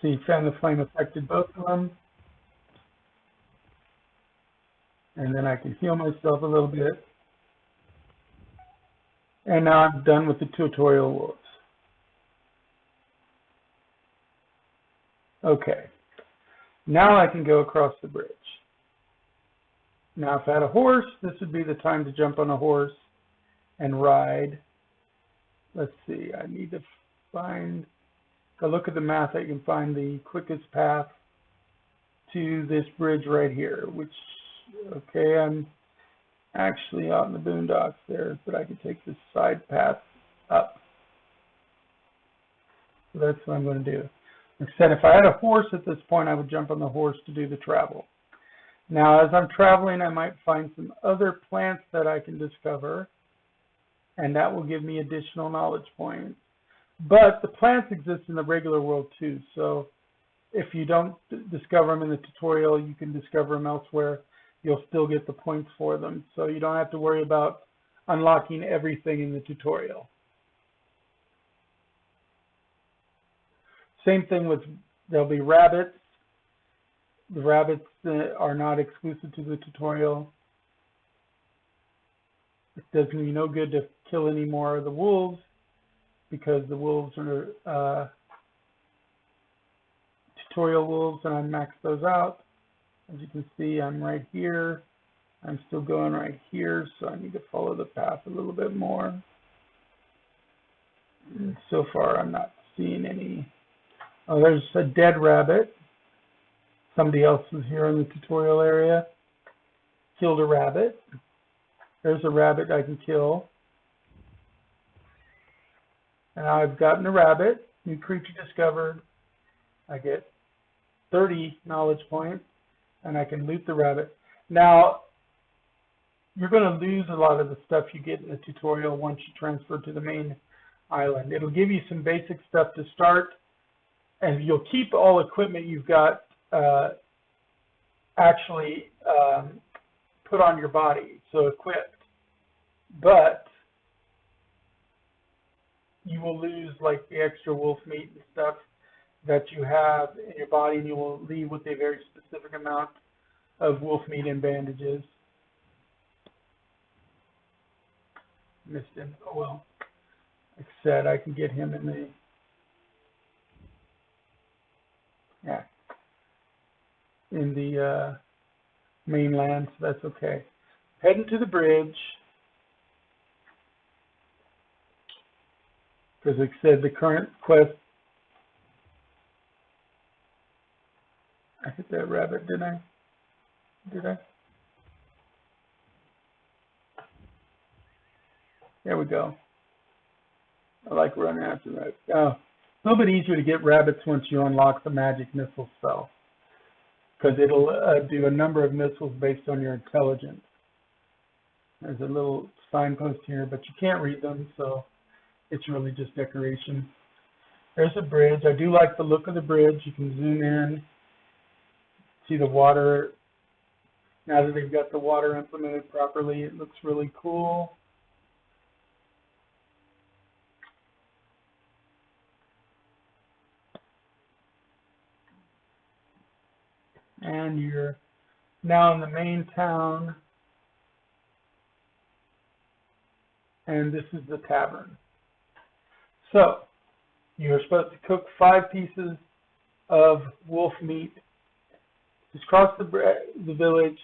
A: See, Fan the Flame affected both of them. And then I can heal myself a little bit. And now I'm done with the tutorial wolves. Okay. Now I can go across the bridge. Now if I had a horse, this would be the time to jump on a horse and ride. Let's see, I need to find, if I look at the map, I can find the quickest path to this bridge right here, which, okay, I'm actually out in the boondocks there, but I could take this side path up. So that's what I'm going to do. Like I said, if I had a horse at this point, I would jump on the horse to do the travel. Now, as I'm traveling, I might find some other plants that I can discover, and that will give me additional knowledge points. But the plants exist in the regular world too, so if you don't discover them in the tutorial, you can discover them elsewhere. You'll still get the points for them, so you don't have to worry about unlocking everything in the tutorial. Same thing with, there'll be rabbits. The rabbits are not exclusive to the tutorial. It does me no good to kill any more of the wolves because the wolves are tutorial wolves and I maxed those out. As you can see, I'm right here. I'm still going right here, so I need to follow the path a little bit more. And so far, I'm not seeing any. Oh, there's a dead rabbit. Somebody else is here in the tutorial area. Killed a rabbit. There's a rabbit I can kill. And I've gotten a rabbit. New creature discovered. I get 30 knowledge points, and I can loot the rabbit. Now, you're going to lose a lot of the stuff you get in the tutorial once you transfer to the main island. It'll give you some basic stuff to start, and you'll keep all equipment you've got actually put on your body, so equipped. But you will lose like the extra wolf meat and stuff that you have in your body, and you will leave with a very specific amount of wolf meat and bandages. Missed him. Oh well. Like I said, I can get him in the mainland, so that's okay. Heading to the bridge. Because like I said, the current quest. I hit that rabbit, didn't I? Did I? There we go. I like running after rabbits. Oh, a little bit easier to get rabbits once you unlock the magic missile spell. Because it'll do a number of missiles based on your intelligence. There's a little signpost here, but you can't read them, so it's really just decoration. There's a bridge. I do like the look of the bridge. You can zoom in, see the water. Now that they've got the water implemented properly, it looks really cool. And you're now in the main town. And this is the tavern. So, you're supposed to cook 5 pieces of wolf meat. Just cross the village,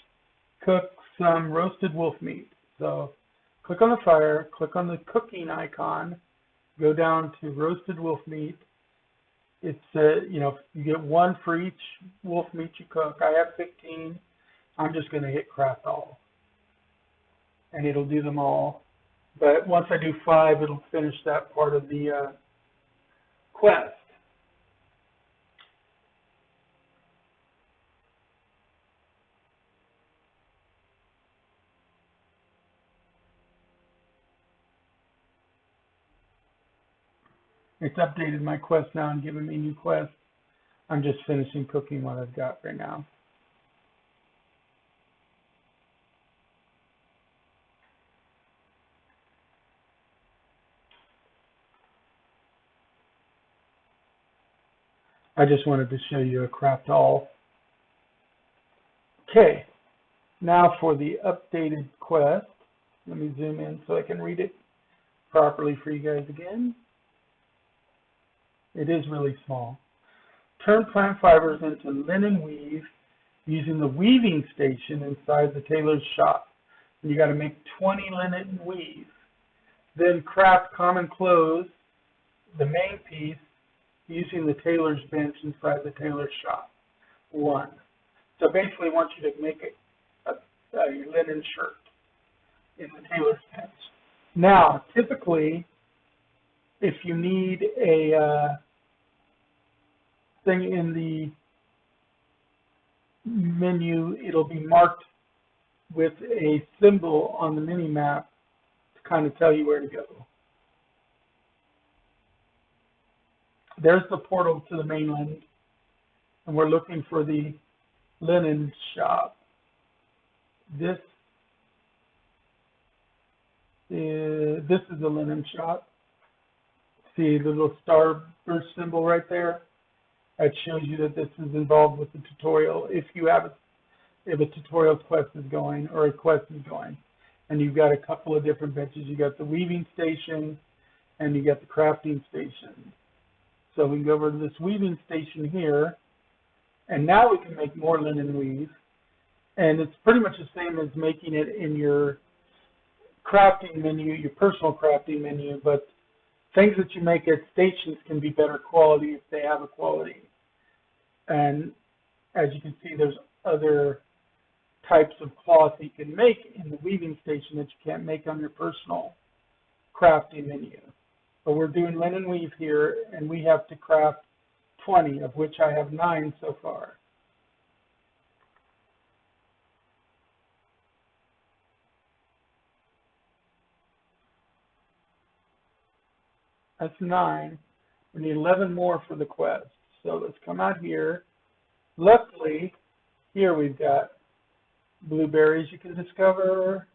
A: cook some roasted wolf meat. So, click on the fire, click on the cooking icon, go down to roasted wolf meat. It's, you get 1 for each wolf meat you cook. I have 15. I'm just going to hit craft all. And it'll do them all. But once I do 5, it'll finish that part of the quest. It's updated my quest now and given me new quests. I'm just finishing cooking what I've got right now. I just wanted to show you a craft all. Okay, now for the updated quest. Let me zoom in so I can read it properly for you guys again. It is really small. Turn plant fibers into linen weave using the weaving station inside the tailor's shop. And you got to make 20 linen weave. Then craft common clothes, the main piece, using the tailor's bench inside the tailor's shop. 1. So basically, I want you to make a linen shirt in the tailor's bench. Now, typically, if you need a thing in the menu, it'll be marked with a symbol on the mini map to kind of tell you where to go. There's the portal to the mainland, and we're looking for the linen shop. This is the linen shop. See the little starburst symbol right there? That shows you that this is involved with the tutorial. If a tutorial quest is going, or a quest is going, and you've got a couple of different benches. You got the weaving station, and you got the crafting station. So we can go over to this weaving station here, and now we can make more linen weave. And it's pretty much the same as making it in your crafting menu, your personal crafting menu, but things that you make at stations can be better quality if they have a quality. And as you can see, there's other types of cloth you can make in the weaving station that you can't make on your personal crafting menu. But we're doing linen weave here, and we have to craft 20, of which I have 9 so far. That's 9. We need 11 more for the quest. So let's come out here. Luckily, here we've got blueberries you can discover.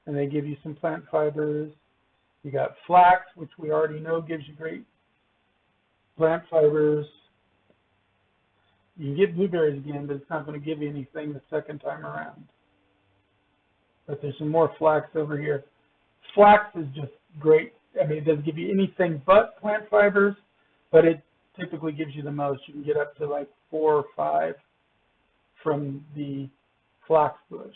A: And they give you some plant fibers. You got flax, which we already know gives you great plant fibers. You can get blueberries again, but it's not going to give you anything the second time around. But there's some more flax over here. Flax is just great. I mean, it doesn't give you anything but plant fibers, but it typically gives you the most. You can get up to like 4 or 5 from the flax bush.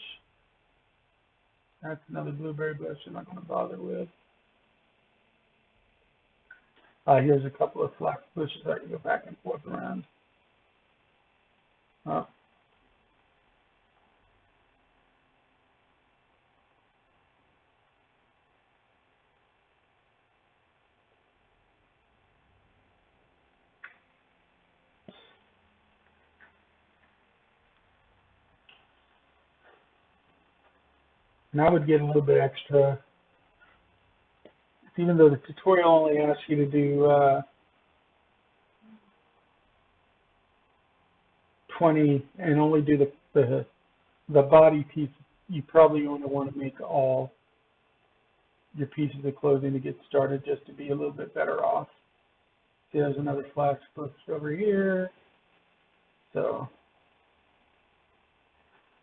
A: That's another blueberry bush I'm not going to bother with. Here's a couple of flax bushes I can go back and forth around. Oh. And I would get a little bit extra, even though the tutorial only asks you to do 20 and only do the body piece. You probably only want to make all your pieces of clothing to get started, just to be a little bit better off. See, there's another flax bush over here. So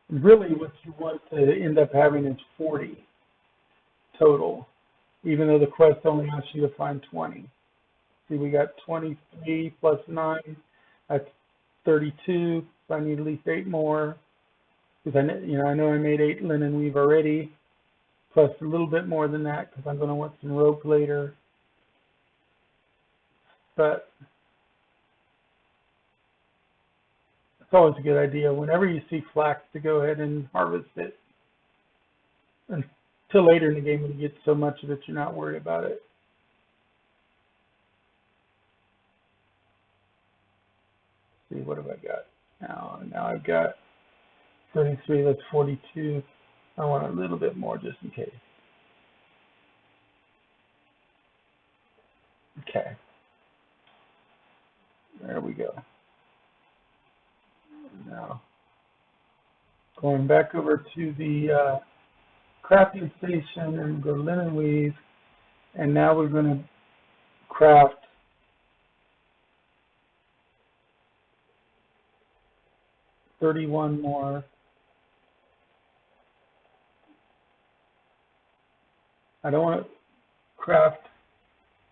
A: really what you want to end up having is 40 total, even though the quest only asks you to find 20. See, we got 23 plus 9, that's 32, so I need at least 8 more, because I know I made 8 linen weave already, plus a little bit more than that, because I'm going to want some rope later. But it's always a good idea, whenever you see flax, to go ahead and harvest it until later in the game when you get so much of it you're not worried about it. See, what have I got now? Now I've got 33, that's 42. I want a little bit more just in case. Okay. There we go. Now, going back over to the crafting station and go linen weave, and now we're going to craft 31 more. I don't want to craft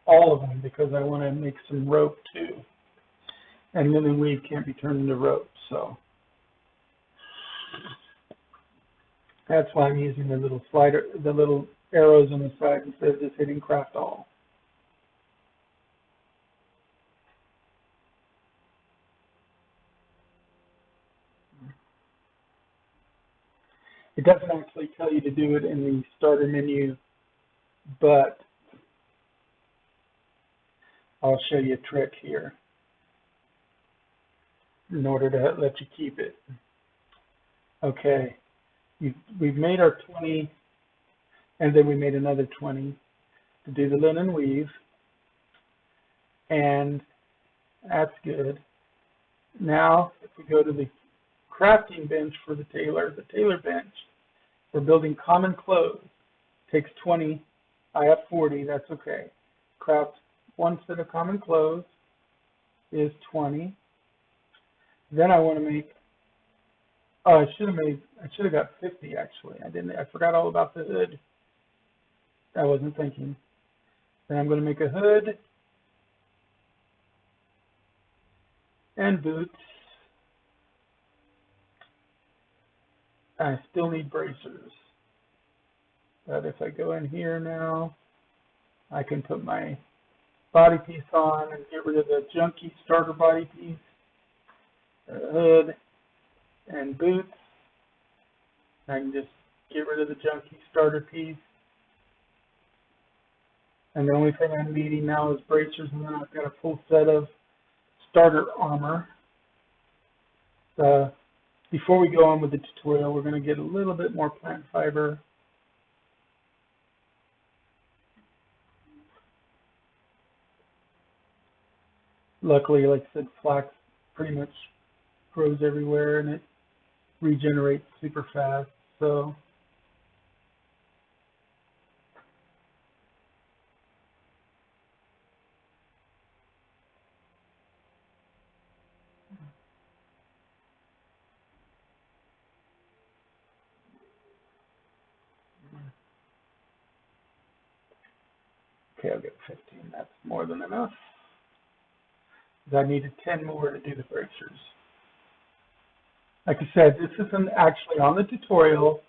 A: all of them because I want to make some rope too. And linen weave can't be turned into rope, so that's why I'm using the little slider, the little arrows on the side instead of just hitting craft all. It doesn't actually tell you to do it in the starter menu, but I'll show you a trick here in order to let you keep it. Okay, we've made our 20, and then we made another 20 to do the linen weave, and that's good. Now, if we go to the crafting bench for the tailor bench, we're building common clothes. Takes 20, I have 40, that's okay. Craft one set of common clothes is 20. Then I want to make, oh, I should have got 50 actually. I forgot all about the hood. I wasn't thinking. Then I'm going to make a hood and boots. I still need bracers. But if I go in here now, I can put my body piece on and get rid of the junky starter body piece, hood, and boots. I can just get rid of the junky starter piece. And the only thing I'm needing now is bracers, and then I've got a full set of starter armor. Before we go on with the tutorial, we're going to get a little bit more plant fiber. Luckily, like I said, flax pretty much grows everywhere and it regenerates super fast. So okay, I'll get 15. That's more than enough. I needed 10 more to do the bracers. Like I said, this isn't actually on the tutorial,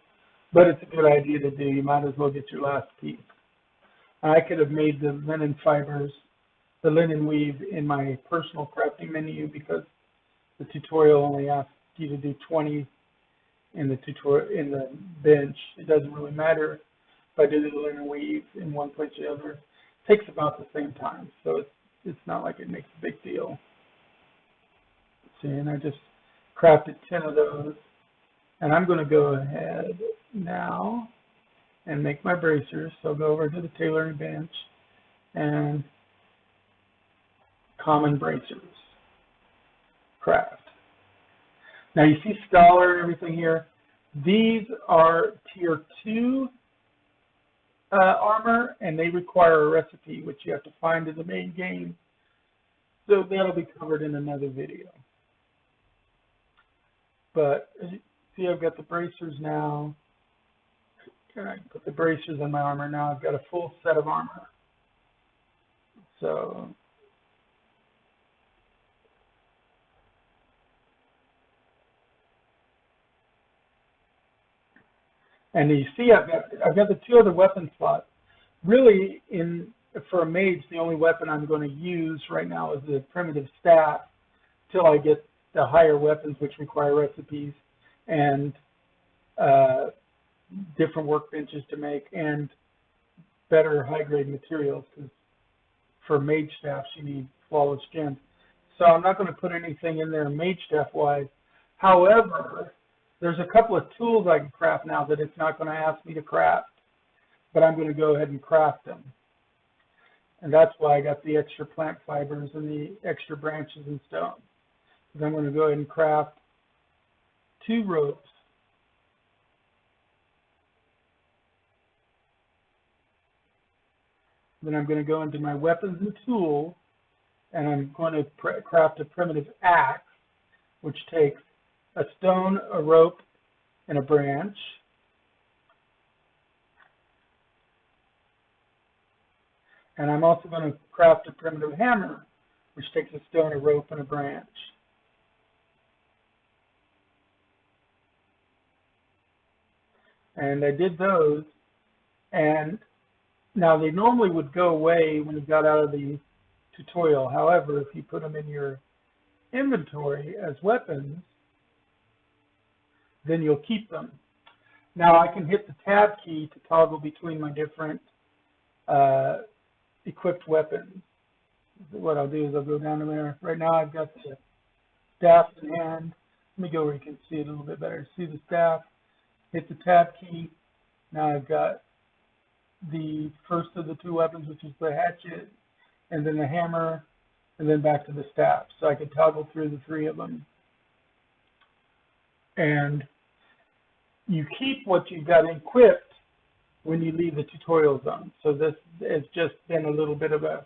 A: but it's a good idea to do. You might as well get your last piece. I could have made the linen fibers, the linen weave in my personal crafting menu because the tutorial only asks you to do 20 in the tutorial in the bench. It doesn't really matter if I do the linen weave in one place or the other. It takes about the same time, so it's not like it makes a big deal. See, and I just crafted 10 of those, and I'm going to go ahead now and make my bracers. So I'll go over to the tailoring bench and common bracers, craft. Now you see scholar and everything here. These are tier 2 armor, and they require a recipe, which you have to find in the main game. So that'll be covered in another video. But as you see, I've got the bracers now. I put the bracers on my armor now. I've got a full set of armor. So and you see, I've got the 2 other weapon slots. Really, for a mage, the only weapon I'm going to use right now is the primitive staff till I get the higher weapons, which require recipes and different workbenches to make and better high-grade materials. Because for mage staffs, you need flawless gems. So I'm not going to put anything in there mage staff-wise. However, there's a couple of tools I can craft now that it's not going to ask me to craft, but I'm going to go ahead and craft them. And that's why I got the extra plant fibers and the extra branches and stone. Because I'm going to go ahead and craft 2 ropes. Then I'm going to go into my weapons and tools, and I'm going to craft a primitive axe, which takes a stone, a rope, and a branch. And I'm also going to craft a primitive hammer, which takes a stone, a rope, and a branch. And I did those, and now they normally would go away when you got out of the tutorial. However, if you put them in your inventory as weapons, then you'll keep them. Now I can hit the tab key to toggle between my different equipped weapons. What I'll do is I'll go down to there. Right now I've got the staff in hand. Let me go where you can see it a little bit better. See the staff, hit the tab key. Now I've got the first of the 2 weapons, which is the hatchet, and then the hammer, and then back to the staff. So I can toggle through the 3 of them. And you keep what you've got equipped when you leave the tutorial zone. So this has just been a little bit of a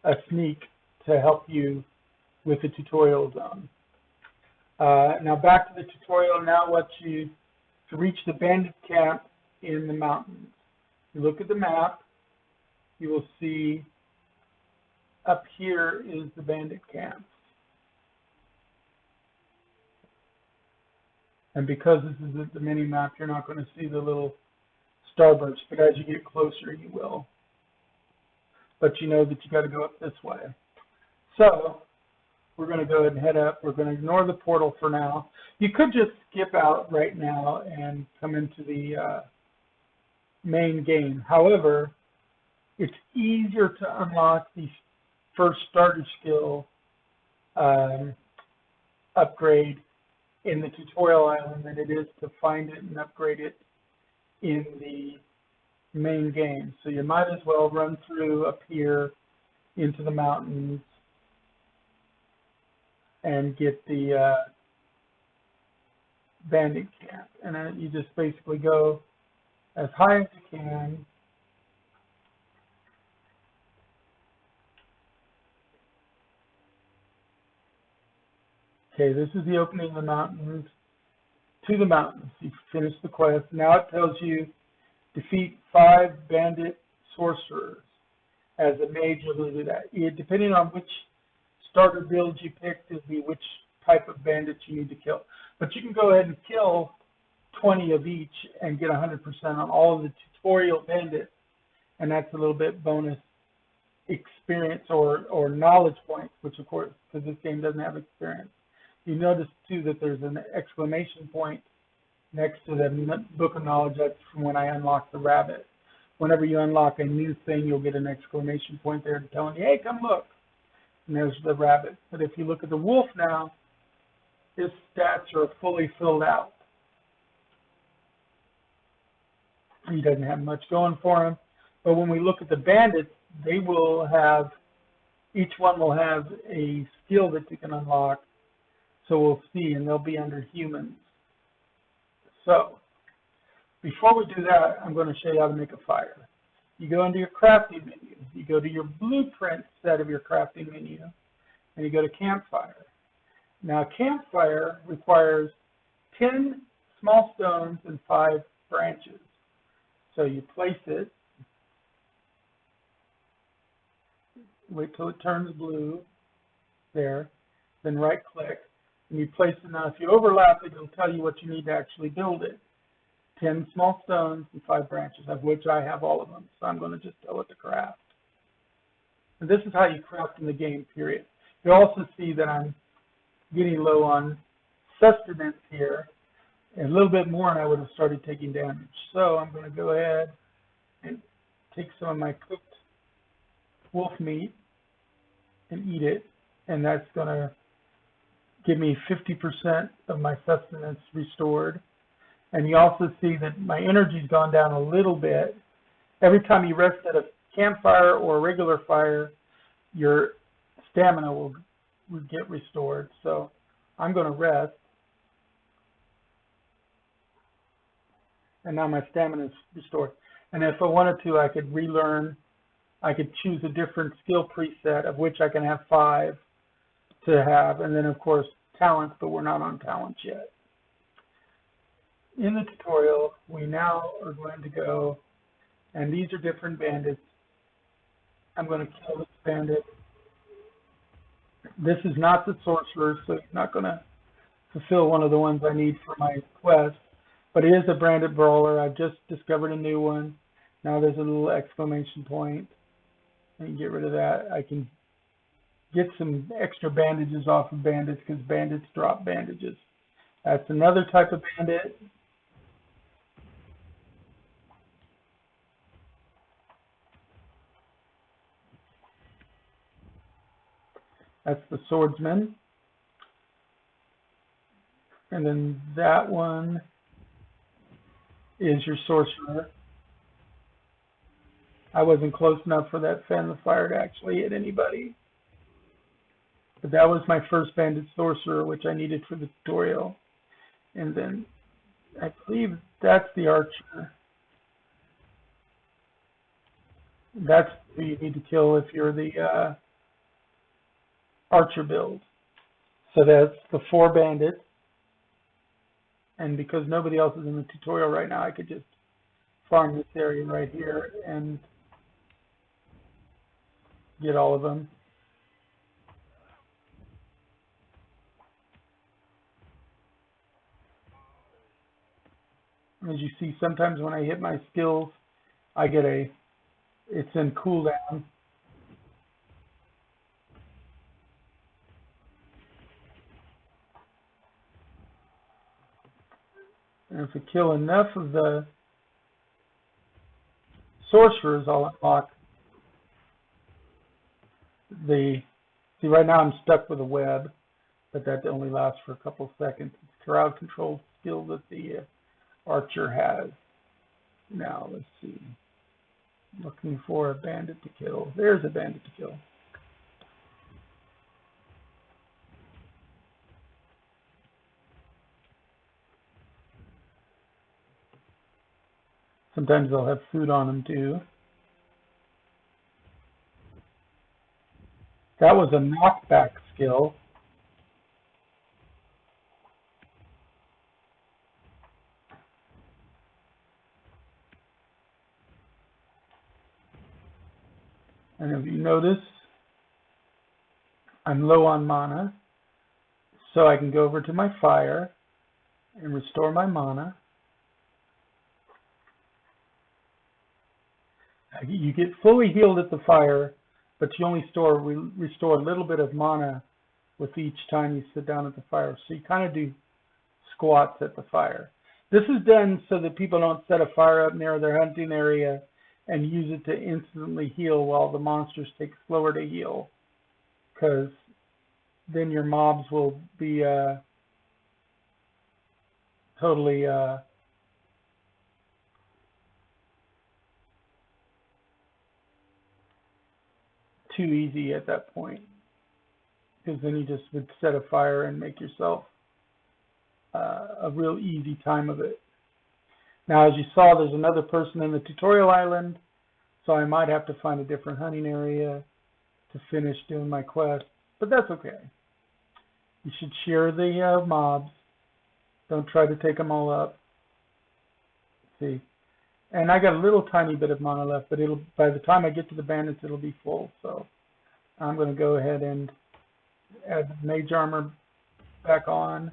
A: a sneak to help you with the tutorial zone. Now back to the tutorial. Now I want you to reach the bandit camp in the mountains. You look at the map, you will see up here is the bandit camp. And because this is the mini map, you're not going to see the little starburst, but as you get closer, you will. But you know that you got to go up this way. So we're going to go ahead and head up. We're going to ignore the portal for now. You could just skip out right now and come into the main game. However, it's easier to unlock the first starter skill upgrade in the tutorial island than it is to find it and upgrade it in the main game. So you might as well run through up here into the mountains and get the bandit camp. And then you just basically go as high as you can. Okay, this is the opening of the mountains. To the mountains. You finish the quest. Now it tells you defeat 5 bandit sorcerers. As a mage, you'll do that. Depending on which starter build you picked, it'll be which type of bandit you need to kill. But you can go ahead and kill 20 of each and get 100% on all of the tutorial bandits, and that's a little bit bonus experience or knowledge points, which of course, because this game doesn't have experience. You notice too that there's an exclamation point next to the book of knowledge. That's from when I unlocked the rabbit. Whenever you unlock a new thing, you'll get an exclamation point there telling you, hey, come look. And there's the rabbit. But if you look at the wolf now, his stats are fully filled out. He doesn't have much going for him. But when we look at the bandits, they will have, each one will have a skill that you can unlock. So we'll see, and they'll be under humans. So before we do that, I'm going to show you how to make a fire. You go into your crafting menu. You go to your blueprint set of your crafting menu, and you go to campfire. Now, campfire requires 10 small stones and 5 branches. So you place it, wait till it turns blue, there, then right-click, and you place it. Now, if you overlap it, it'll tell you what you need to actually build it. 10 small stones and 5 branches, of which I have all of them. So I'm going to just tell it to craft. And this is how you craft in the game, period. You'll also see that I'm getting low on sustenance here. A little bit more and I would have started taking damage. So I'm going to go ahead and take some of my cooked wolf meat and eat it. And that's going to give me 50% of my sustenance restored. And you also see that my energy's gone down a little bit. Every time you rest at a campfire or a regular fire, your stamina will get restored. So I'm going to rest. And now my stamina is restored. And if I wanted to, I could relearn. I could choose a different skill preset, of which I can have 5 to have. And then, of course, talents, but we're not on talents yet. In the tutorial, we now are going to go, and these are different bandits. I'm going to kill this bandit. This is not the sorcerer, so he's not going to fulfill one of the ones I need for my quest. But it is a branded brawler. I've just discovered a new one. Now there's a little exclamation point. I can get rid of that. I can get some extra bandages off of bandits because bandits drop bandages. That's another type of bandit. That's the swordsman. And then that one is your sorcerer. I wasn't close enough for that fan of fire to actually hit anybody. But that was my first bandit sorcerer, which I needed for the tutorial. And then I believe that's the archer. That's who you need to kill if you're the archer build. So that's the 4 bandits. And because nobody else is in the tutorial right now, I could just farm this area right here and get all of them. As you see, sometimes when I hit my skills, I get it's in cooldown. And if I kill enough of the sorcerers, I'll unlock see, right now I'm stuck with a web, but that only lasts for a couple of seconds. It's a crowd control skill that the archer has. Now, let's see. Looking for a bandit to kill. There's a bandit to kill. Sometimes they'll have food on them too. That was a knockback skill. And if you notice, I'm low on mana, so I can go over to my fire and restore my mana. You get fully healed at the fire, but you only restore a little bit of mana with each time you sit down at the fire. So you kind of do squats at the fire. This is done so that people don't set a fire up near their hunting area and use it to instantly heal while the monsters take slower to heal, because then your mobs will be totally too easy at that point, because then you just would set a fire and make yourself a real easy time of it. Now, as you saw, there's another person in the tutorial island, so I might have to find a different hunting area to finish doing my quest, but that's okay. You should share the mobs. Don't try to take them all up. See, and I got a little tiny bit of mana left, but by the time I get to the bandits, it'll be full. So I'm going to go ahead and add the mage armor back on,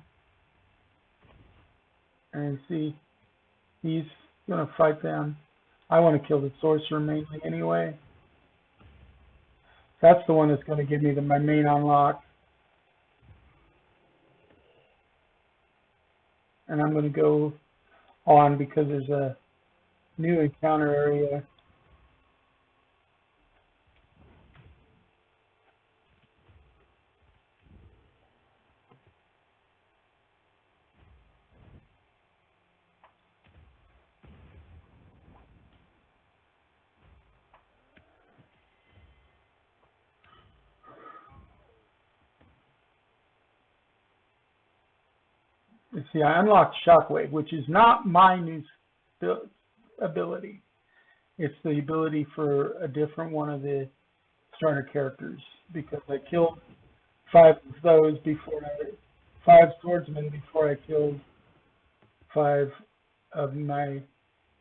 A: and see, he's going to fight them. I want to kill the sorcerer mainly anyway. That's the one that's going to give me my main unlock. And I'm going to go on because there's a new encounter area. You see, I unlocked Shockwave, which is not my new ability. It's the ability for a different one of the starter characters, because I killed 5 of those before 5 swordsmen before I killed 5 of my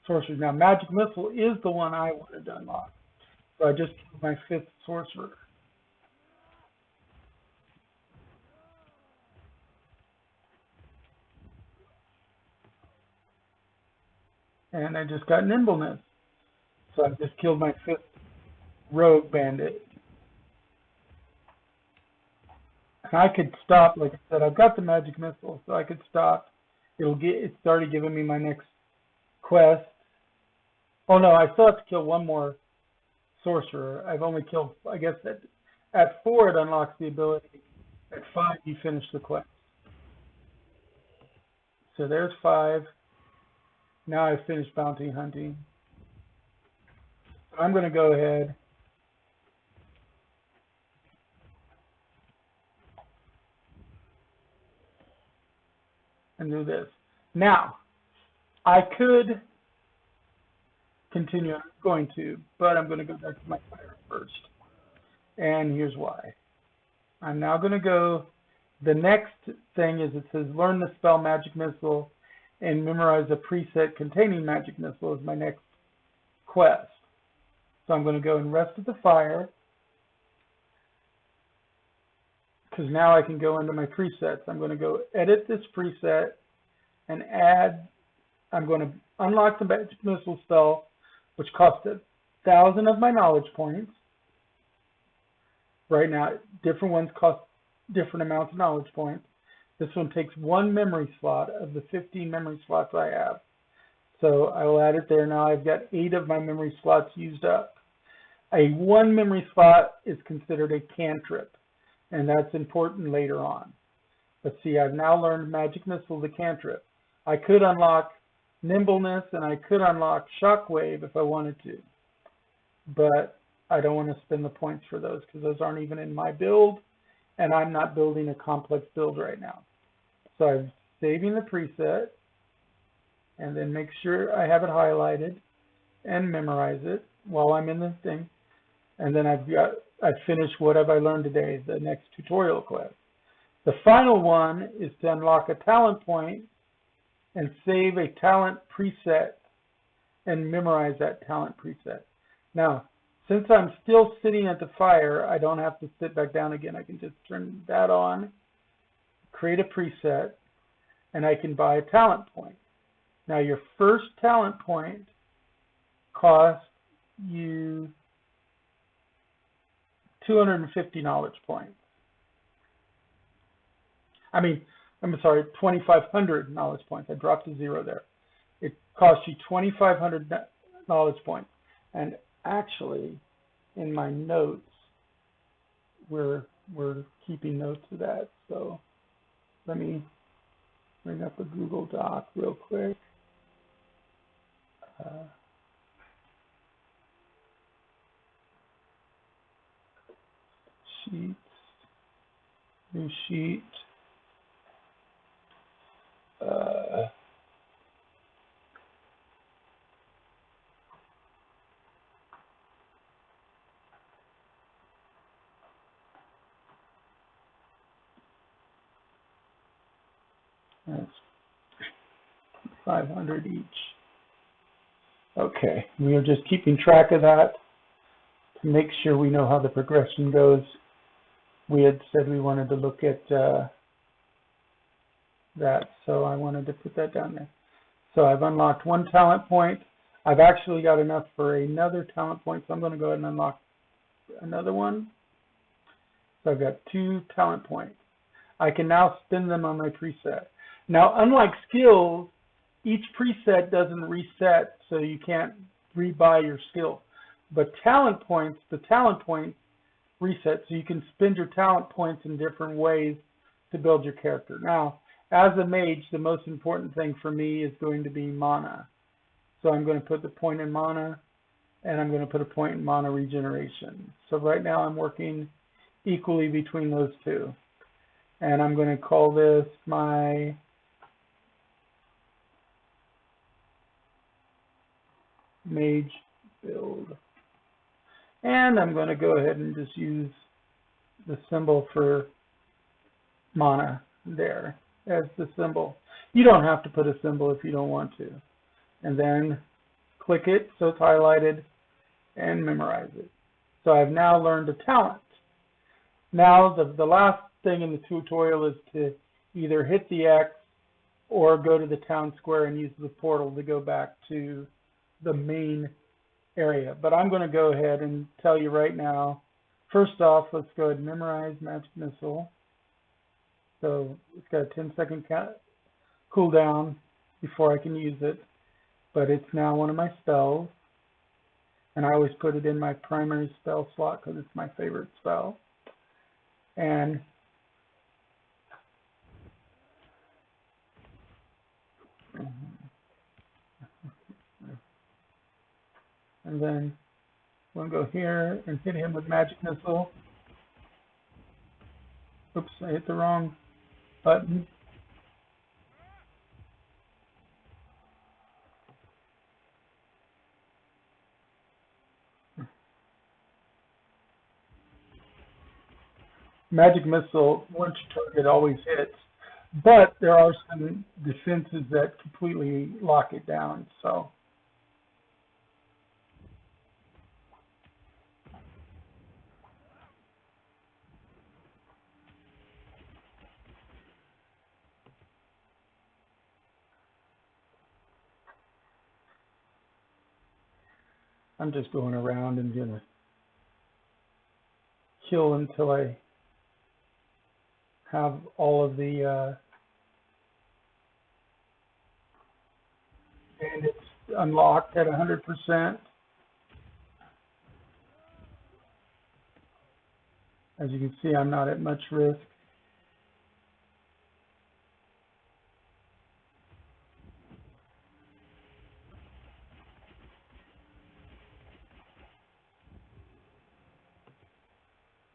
A: sorcerers. Now, Magic Missile is the one I wanted to unlock, so I just killed my 5th sorcerer. And I just got nimbleness. So I just killed my 5th rogue bandit. And I could stop, like I said, I've got the magic missile, so I could stop. It's already giving me my next quest. Oh no, I still have to kill one more sorcerer. I've only killed, I guess at 4 it unlocks the ability. At 5 you finish the quest. So there's 5. Now I've finished bounty hunting. I'm going to go ahead and do this. Now, I could continue. I'm going to, but I'm going to go back to my fire first. And here's why. I'm now going to go, the next thing is it says learn the spell Magic Missile and memorize a preset containing Magic Missile is my next quest. So I'm going to go and Rest of the Fire, because now I can go into my presets. I'm going to go edit this preset and add, I'm going to unlock the Magic Missile spell, which costs 1,000 of my knowledge points. Right now, different ones cost different amounts of knowledge points. This one takes 1 memory slot of the 15 memory slots I have. So I will add it there. Now I've got 8 of my memory slots used up. A 1 memory slot is considered a cantrip, and that's important later on. But see, I've now learned Magic Missile, the cantrip. I could unlock Nimbleness and I could unlock Shockwave if I wanted to, but I don't want to spend the points for those because those aren't even in my build, and I'm not building a complex build right now. So I'm saving the preset, and then make sure I have it highlighted and memorize it while I'm in the thing. And then I've finished what have I learned today, the next tutorial quest. The final one is to unlock a talent point and save a talent preset and memorize that talent preset. Now, since I'm still sitting at the fire, I don't have to sit back down again. I can just turn that on, create a preset, and I can buy a talent point. Now, your first talent point costs you 250 knowledge points. I'm sorry, 2,500 knowledge points. I dropped a 0 there. It costs you 2,500 knowledge points. And actually, in my notes, we're keeping notes of that. So let me bring up a Google Doc real quick. Sheets, new sheet. That's 500 each. Okay, we are just keeping track of that to make sure we know how the progression goes. We had said we wanted to look at that, so I wanted to put that down there. So I've unlocked 1 talent point. I've actually got enough for another talent point, so I'm going to go ahead and unlock another one. So I've got 2 talent points. I can now spend them on my preset. Now, unlike skills, each preset doesn't reset, so you can't rebuy your skill. But talent points, the talent point reset, so you can spend your talent points in different ways to build your character. Now, as a mage, the most important thing for me is going to be mana. So I'm going to put the point in mana, and I'm going to put a point in mana regeneration. So right now I'm working equally between those two. And I'm going to call this my mage build. And I'm going to go ahead and just use the symbol for mana there as the symbol. You don't have to put a symbol if you don't want to. And then click it so it's highlighted and memorize it. So I've now learned a talent. Now the last thing in the tutorial is to either hit the X or go to the town square and use the portal to go back to the main area. But I'm going to go ahead and tell you right now. First off, let's go ahead and memorize Magic Missile. So it's got a 10-second cooldown before I can use it. But it's now one of my spells. And I always put it in my primary spell slot because it's my favorite spell. And then we'll go here and hit him with Magic Missile. Oops, I hit the wrong button. Magic Missile, once you target, always hits. But there are some defenses that completely lock it down, so. I'm just going around and gonna kill until I have all of the bandits unlocked at 100%. As you can see, I'm not at much risk.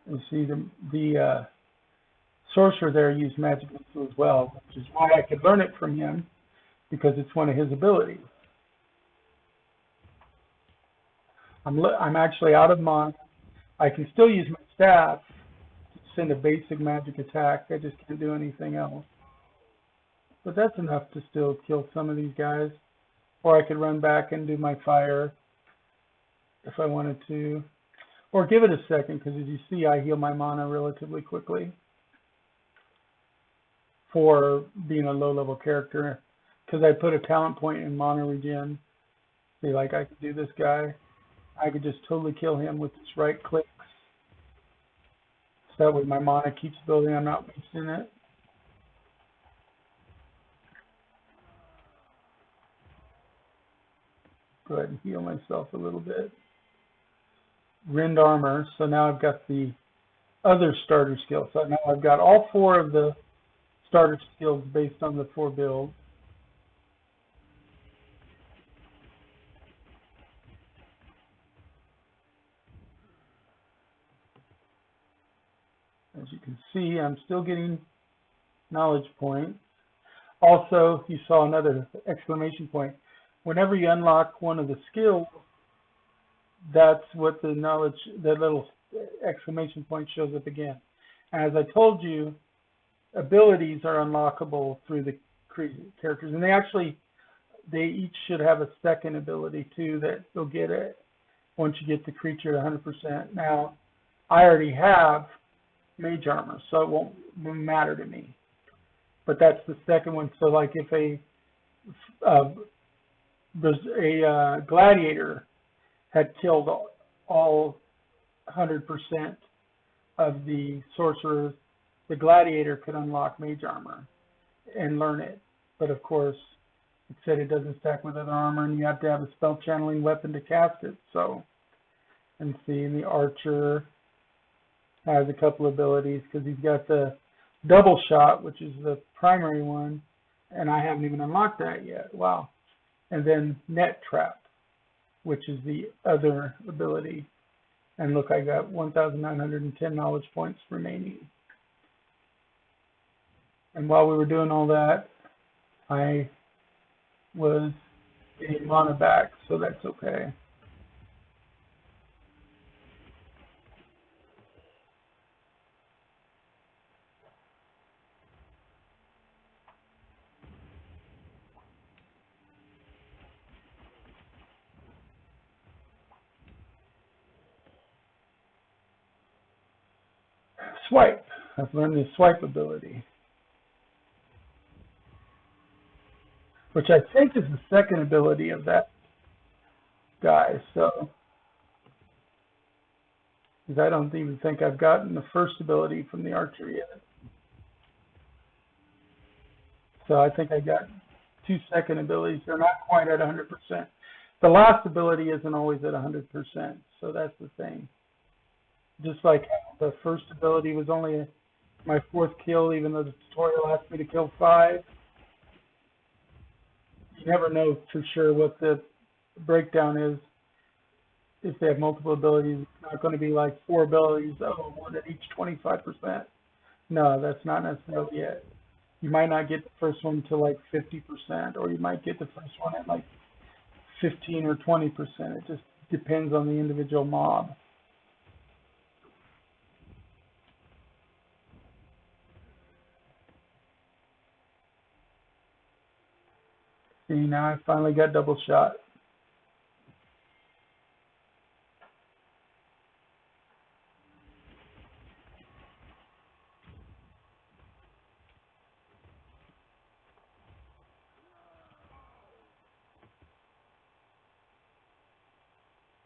A: You see the sorcerer there used magic missile as well, which is why I could learn it from him, because it's one of his abilities. I'm actually out of mana. I can still use my staff to send a basic magic attack. I just can't do anything else. But that's enough to still kill some of these guys. Or I could run back and do my fire if I wanted to. Or give it a second, because as you see, I heal my mana relatively quickly for being a low-level character. Because I put a talent point in mana regen. See, like I could do this guy. I could just totally kill him with just right clicks. So that way my mana keeps building, I'm not wasting it. Go ahead and heal myself a little bit. Rend armor, so now I've got the other starter skills. So now I've got all 4 of the starter skills based on the 4 builds. As you can see, I'm still getting knowledge points. Also, you saw another exclamation point. Whenever you unlock one of the skills, that's what the knowledge, that little exclamation point shows up again. As I told you, abilities are unlockable through the characters, and they each should have a second ability too that you'll get it once you get the creature at 100%. Now, I already have mage armor, so it won't matter to me. But that's the second one. So, like if there's a gladiator had killed all 100% of the sorcerers, the gladiator could unlock mage armor and learn it. But of course, it said it doesn't stack with other armor, and you have to have a spell channeling weapon to cast it. So, and see, the archer has a couple abilities because he's got the double shot, which is the primary one, and I haven't even unlocked that yet. Wow. And then net trap, which is the other ability. And look, I got 1,910 knowledge points remaining. And while we were doing all that, I was getting mana back, so that's okay. Swipe. I've learned the swipe ability, which I think is the second ability of that guy. So, because I don't even think I've gotten the first ability from the archer yet. So I think I got 2 second abilities. They're not quite at 100%. The last ability isn't always at 100%. So that's the thing. Just like the first ability was only my 4th kill, even though the tutorial asked me to kill 5. You never know for sure what the breakdown is. If they have multiple abilities, it's not going to be like 4 abilities, one at each 25%. No, that's not necessarily it. You might not get the first one to like 50%, or you might get the first one at like 15 or 20%. It just depends on the individual mob. See, now I finally got double shot.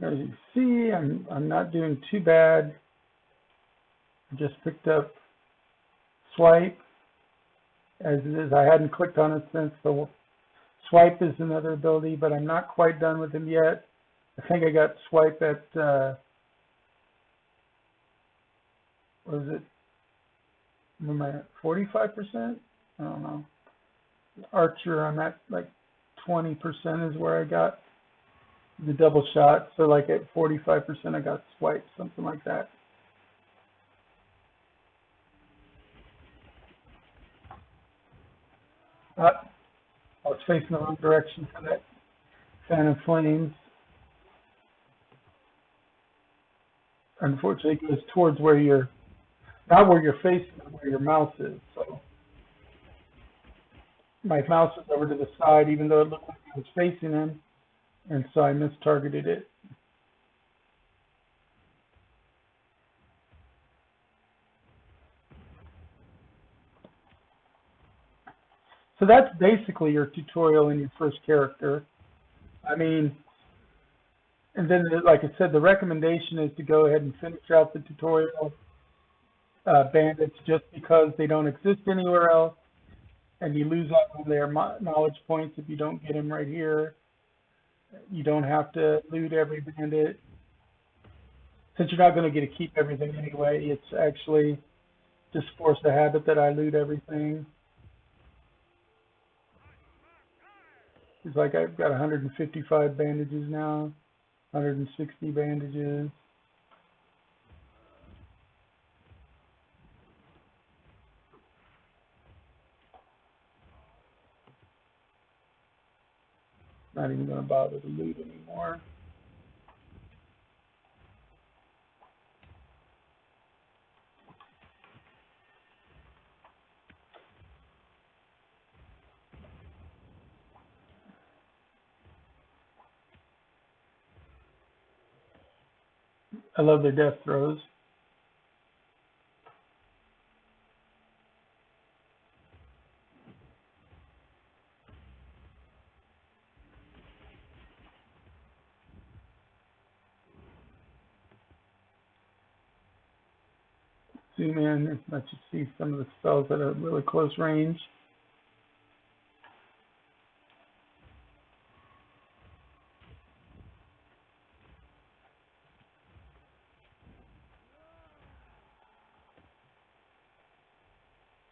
A: As you see, I'm not doing too bad. I just picked up Swipe as it is. I hadn't clicked on it since, so Swipe is another ability, but I'm not quite done with him yet. I think I got Swipe at, what is it? Am I at 45%? I don't know. Archer, I'm at like 20% is where I got the double shot. So like at 45%, I got Swipe, something like that. I was facing the wrong direction for that fan of flames. Unfortunately, it goes towards where you're, not where you're facing, but where your mouse is. So my mouse is over to the side, even though it looked like I was facing him, and so I mistargeted it. So that's basically your tutorial in your first character. I mean, and then, like I said, the recommendation is to go ahead and finish out the tutorial bandits just because they don't exist anywhere else, and you lose out on their knowledge points if you don't get them right here. You don't have to loot every bandit. Since you're not going to get to keep everything anyway, it's actually just force a habit that I loot everything. It's like I've got 155 bandages now, 160 bandages. Not even going to bother to loot anymore. I love their death throws. Zoom in, let you see some of the spells at a really close range.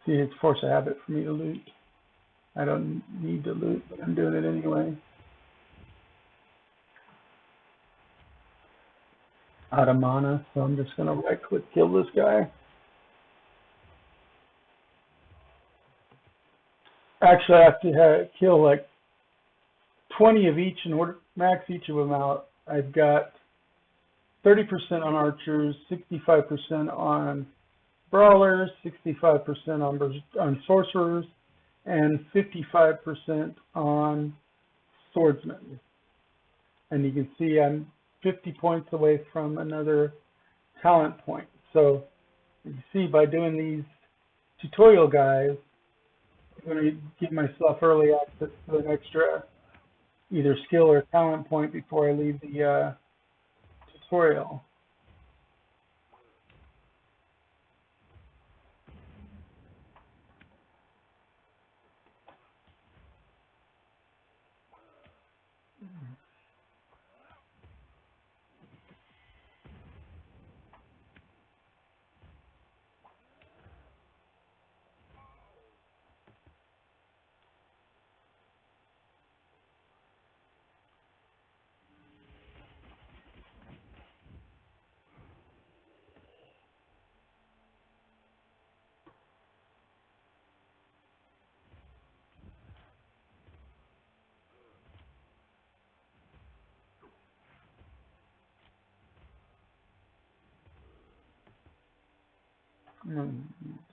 A: See, it's force a habit for me to loot. I don't need to loot, but I'm doing it anyway. Out of mana, so I'm just going to right click kill this guy. Actually, I have to kill like 20 of each in order to max each of them out. I've got 30% on archers, 65% on brawlers, 65% on sorcerers, and 55% on swordsmen. And you can see I'm 50 points away from another talent point. So you see, by doing these tutorial guides, I'm going to give myself early access to an extra either skill or talent point before I leave the tutorial.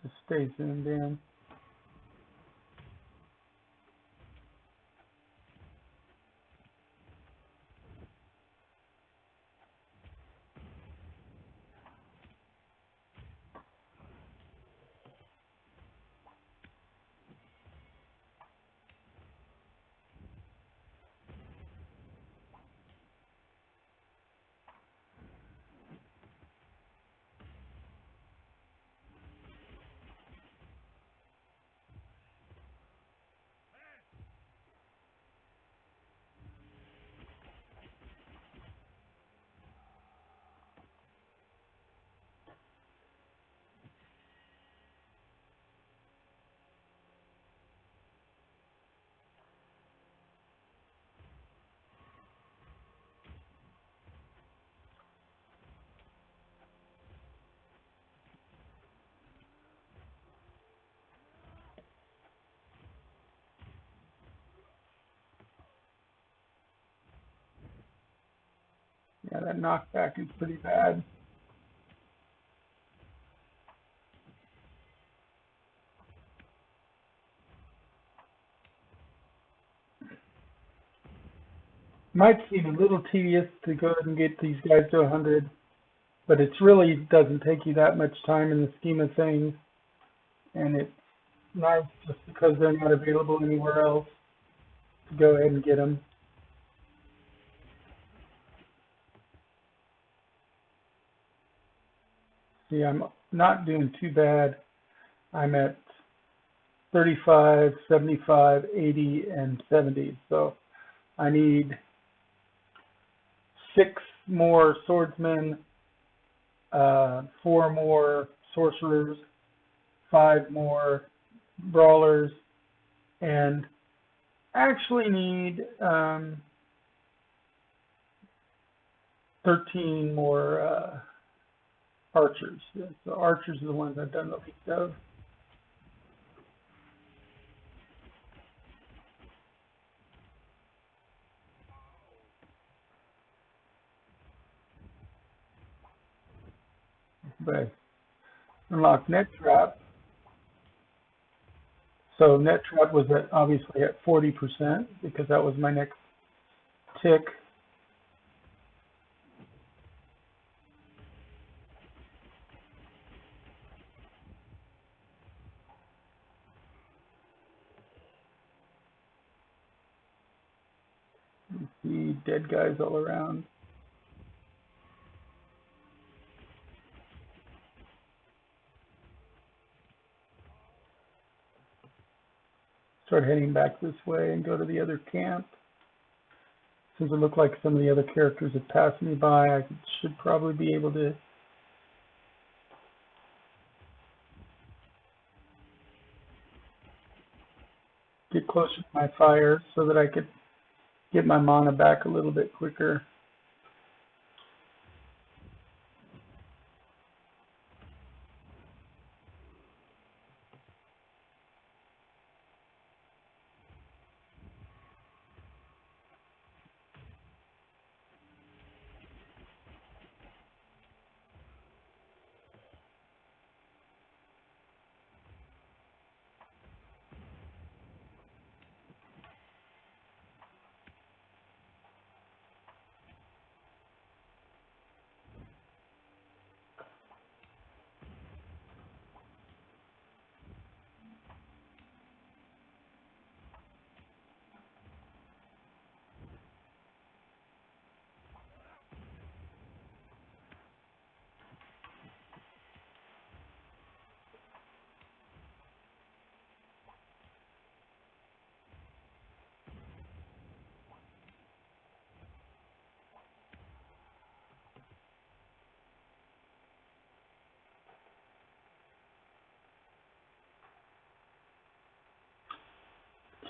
A: Just stay zoomed in. that knockback is pretty bad. Might seem a little tedious to go ahead and get these guys to 100, but it really doesn't take you that much time in the scheme of things, and it's nice just because they're not available anywhere else to go ahead and get them. See, I'm not doing too bad. I'm at 35, 75, 80, and 70, so I need 6 more swordsmen, 4 more sorcerers, 5 more brawlers, and actually need 13 more archers. So archers are the ones I've done the least of. But unlock net trap. So net trap was obviously at 40% because that was my next tick. You see dead guys all around. Start heading back this way and go to the other camp. Since it looked like some of the other characters had passed me by, I should probably be able to get closer to my fire so that I could get my mana back a little bit quicker.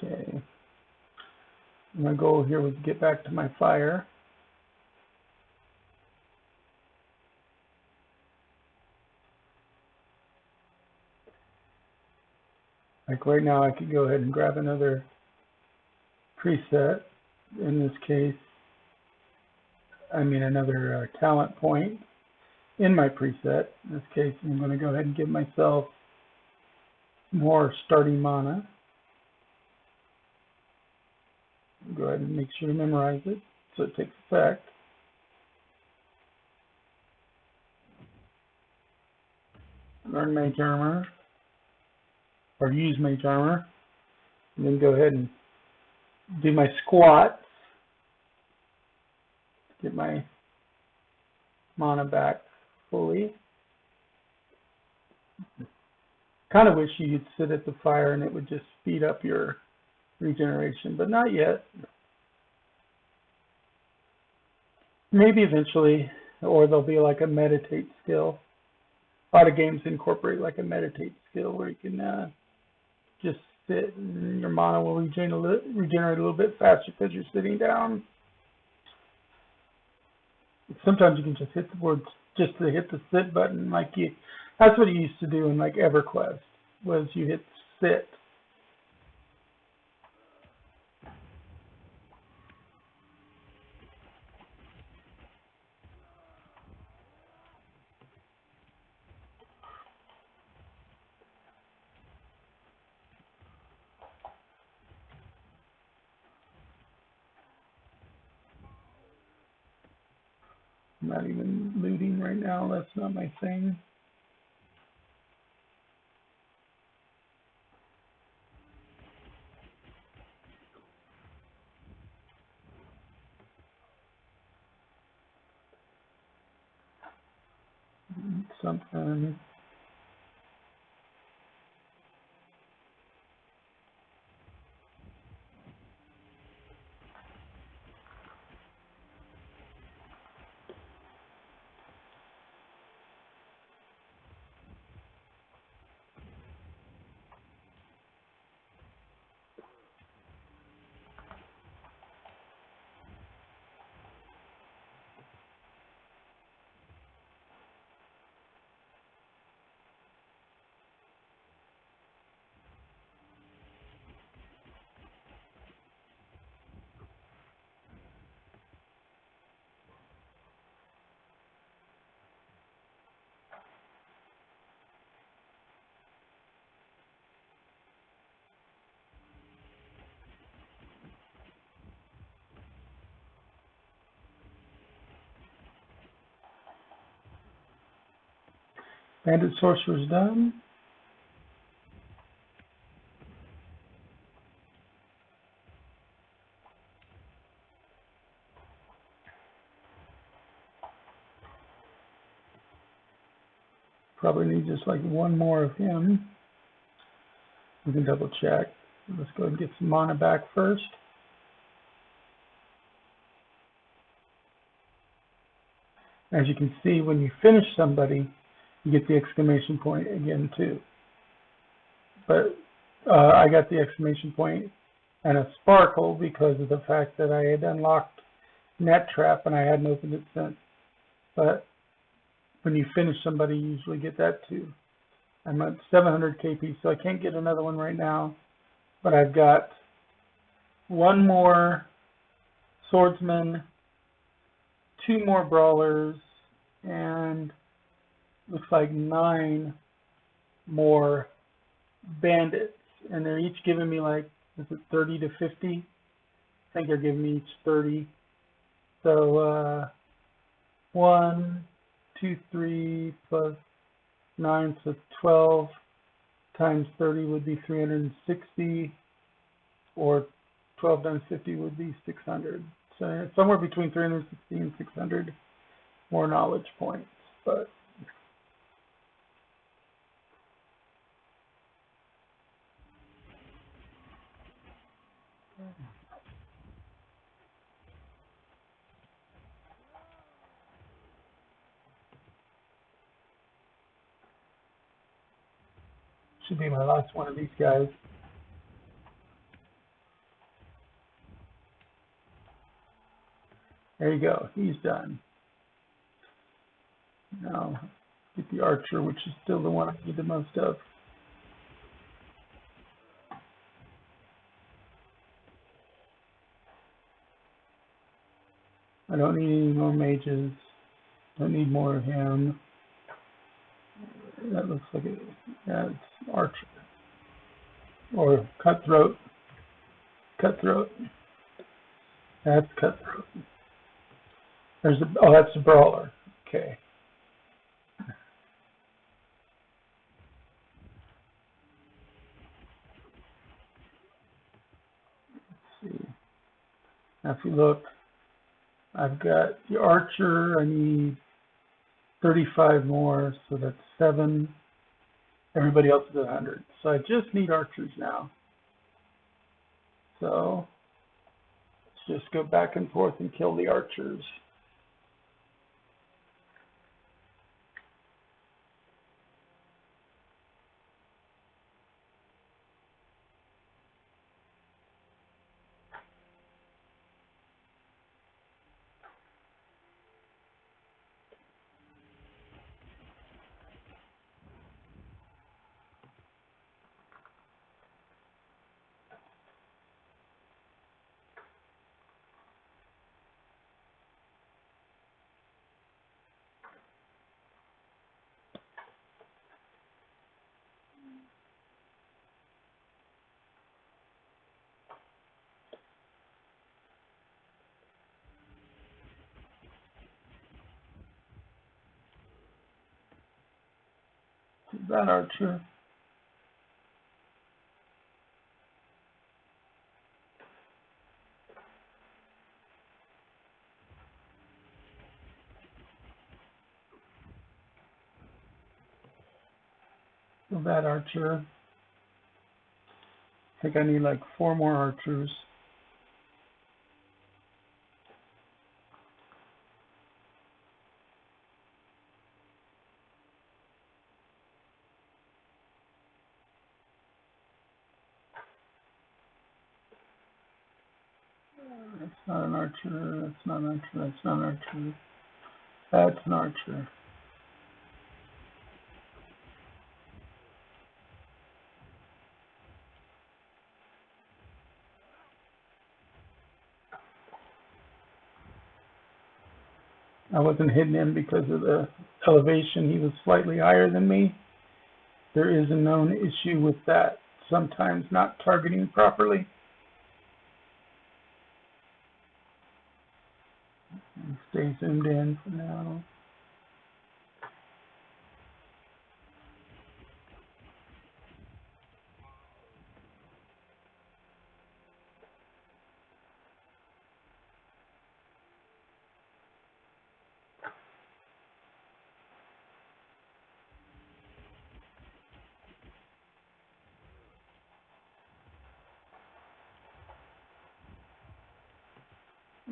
A: Okay. My goal here was to get back to my fire. Like right now I could go ahead and grab another preset. In this case, another talent point in my preset. In this case, I'm going to go ahead and give myself more starting mana. Go ahead and make sure to memorize it so it takes effect. Learn Mage Armor, or use Mage Armor, and then go ahead and do my squats. Get my mana back fully. Kind of wish you could sit at the fire and it would just speed up your regeneration, but not yet. Maybe eventually, or there'll be like a meditate skill. A lot of games incorporate like a meditate skill where you can just sit and your mana will regenerate a little bit faster because you're sitting down. Sometimes you can just hit the words just to hit the sit button, that's what you used to do in like EverQuest, was you hit sit. I'm not even looting right now. That's not my thing. Something. Bandit Sorcerer's done. Probably need just like one more of him. We can double check. Let's go and get some mana back first. As you can see, when you finish somebody, you get the exclamation point again too. But I got the exclamation point and a sparkle because of the fact that I had unlocked Net Trap and I hadn't opened it since. But when you finish somebody, you usually get that too. I'm at 700 KP, so I can't get another one right now. But I've got one more swordsman, two more brawlers, and looks like 9 more bandits. And they're each giving me like, is it 30 to 50? I think they're giving me each 30. So 1, 2, 3 plus 9, so 12 times 30 would be 360, or 12 times 50 would be 600. So somewhere between 360 and 600 more knowledge points. But should be my last one of these guys. There you go. He's done. Now get the archer, which is still the one I need the most of. I don't need any more mages. Don't need more of him. That looks like it. Yeah, it's archer. Or cutthroat. Cutthroat. That's cutthroat. There's a, oh, that's a brawler. Okay. Let's see. Now if you look, I've got the archer. I need 35 more, so that's 7. Everybody else is at 100. So I just need archers now. So let's just go back and forth and kill the archers. That archer. That archer. I think I need like 4 more archers. That's not an archer, that's not an archer, that's not an archer. That's an archer. I wasn't hitting him because of the elevation. He was slightly higher than me. There is a known issue with that, sometimes not targeting properly. Stay zoomed in for now.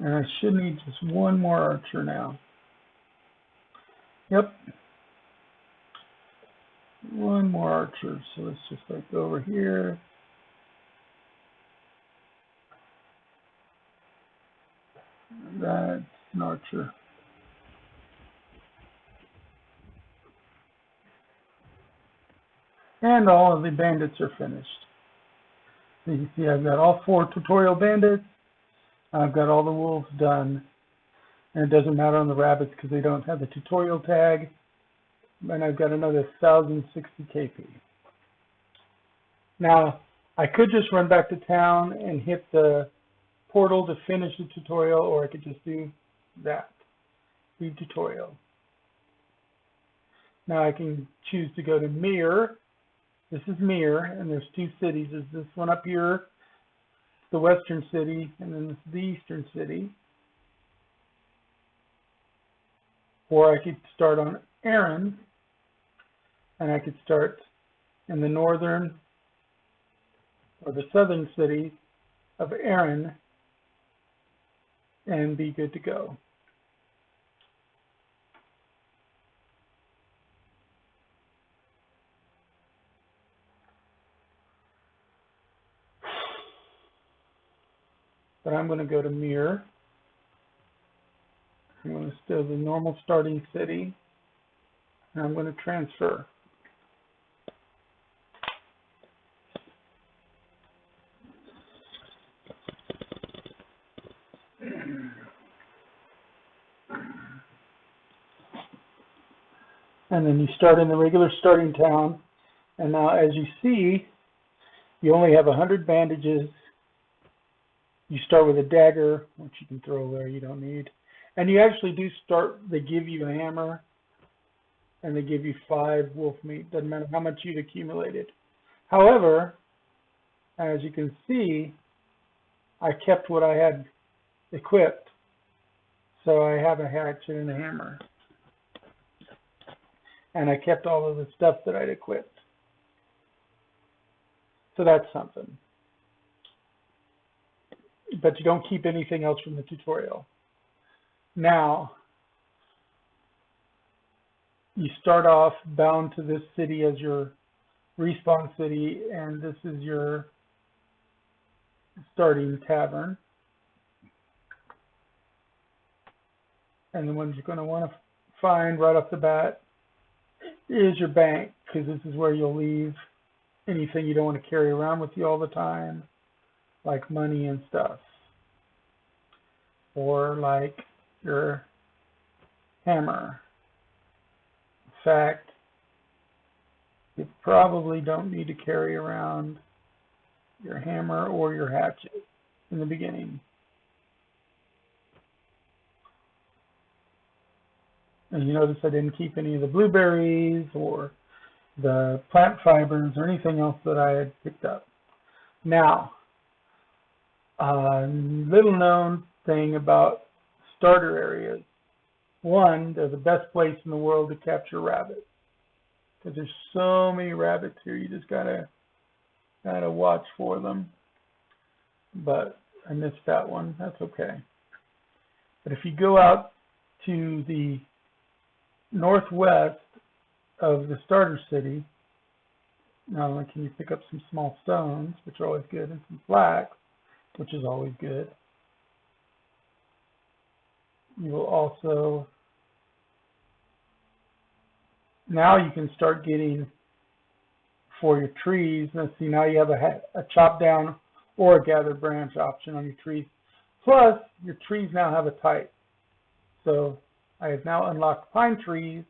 A: And I should need just 1 more archer now. Yep. 1 more archer. So let's just like go over here. That's an archer. And all of the bandits are finished. So you can see I've got all 4 tutorial bandits. I've got all the wolves done. And it doesn't matter on the rabbits because they don't have the tutorial tag. And I've got another 1060 KP. Now, I could just run back to town and hit the portal to finish the tutorial, or I could just do that, the tutorial. Now I can choose to go to Mir. This is Mir, and there's 2 cities. There's this one up here, the western city, and then this is the eastern city. Or I could start on Erin, and I could start in the northern or the southern city of Erin and be good to go. But I'm going to go to Mir. I'm going to still the normal starting city, and I'm going to transfer. And then you start in the regular starting town, and now as you see, you only have 100 bandages. You start with a dagger, which you can throw away, you don't need. And you actually do start, they give you a hammer, and they give you 5 wolf meat. Doesn't matter how much you've accumulated. However, as you can see, I kept what I had equipped. So I have a hatchet and a hammer. And I kept all of the stuff that I'd equipped. So that's something. But you don't keep anything else from the tutorial. Now, you start off bound to this city as your respawn city, and this is your starting tavern. And the ones you're going to want to find right off the bat is your bank, because this is where you'll leave anything you don't want to carry around with you all the time, like money and stuff, or like your hammer. In fact, you probably don't need to carry around your hammer or your hatchet in the beginning. And you notice I didn't keep any of the blueberries or the plant fibers or anything else that I had picked up. Now, a little known thing about starter areas. One, they're the best place in the world to capture rabbits, because there's so many rabbits here. You just gotta watch for them. But I missed that one. That's okay. But if you go out to the northwest of the starter city, not only can you pick up some small stones, which are always good, and some flax, which is always good, you will also, now you can start getting for your trees. Now see, now you have a chop down or a gather branch option on your trees. Plus, your trees now have a type. So I have now unlocked pine trees,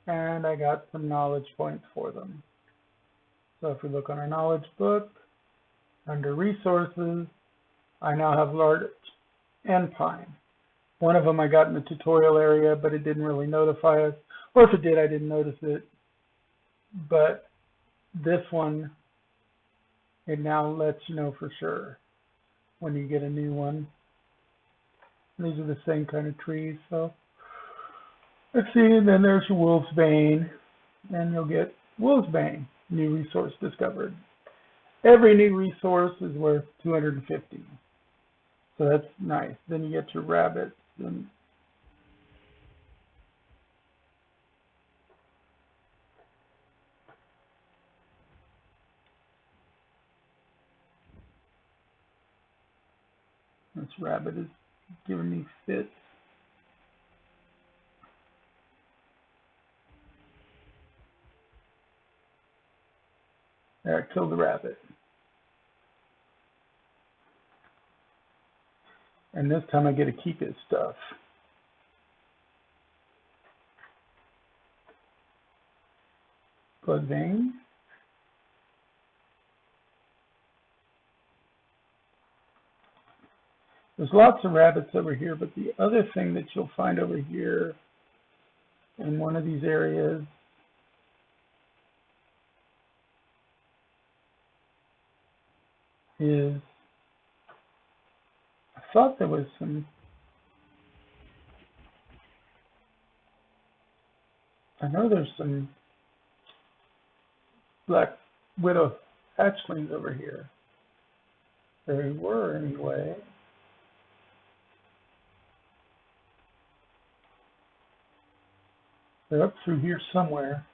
A: and I got some knowledge points for them. So if we look on our knowledge book, under resources, I now have larch and pine. One of them I got in the tutorial area, but it didn't really notify us. Or if it did, I didn't notice it. But this one, it now lets you know for sure when you get a new one. These are the same kind of trees, so let's see. And then there's your wolfsbane, and you'll get wolfsbane, new resource discovered. Every new resource is worth 250, so that's nice. Then you get your rabbits, and this rabbit is giving me fits. There, I killed the rabbit. And this time I get to keep his stuff. Blood vein. There's lots of rabbits over here, but the other thing that you'll find over here in one of these areas is, I thought there was some, I know there's some black widow hatchlings over here. There were anyway. They're up through here somewhere.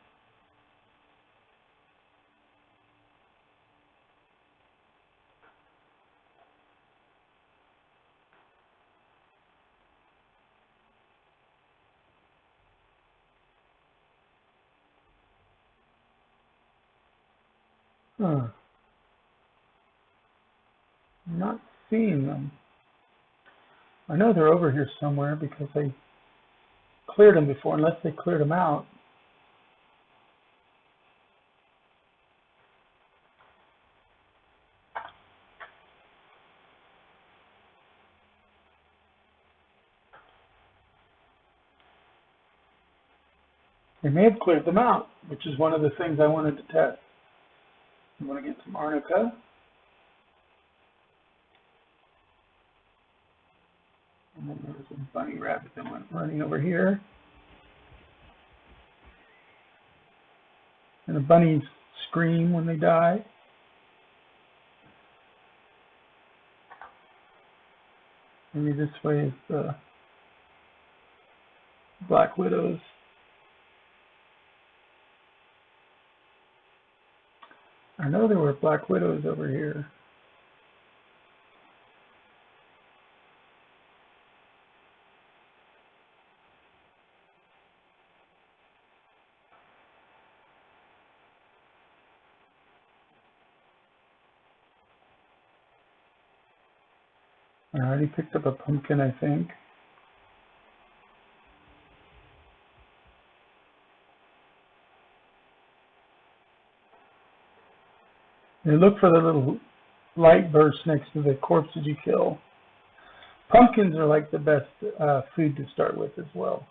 A: I'm not seeing them. I know they're over here somewhere because they cleared them before, unless they cleared them out. They may have cleared them out, which is one of the things I wanted to test. I want to get some arnica. And then there's a bunny rabbit that went running over here. And the bunnies scream when they die. Maybe this way is the black widows. I know there were black widows over here. I already picked up a pumpkin, I think. And look for the little light burst next to the corpses you kill. Pumpkins are like the best food to start with as well.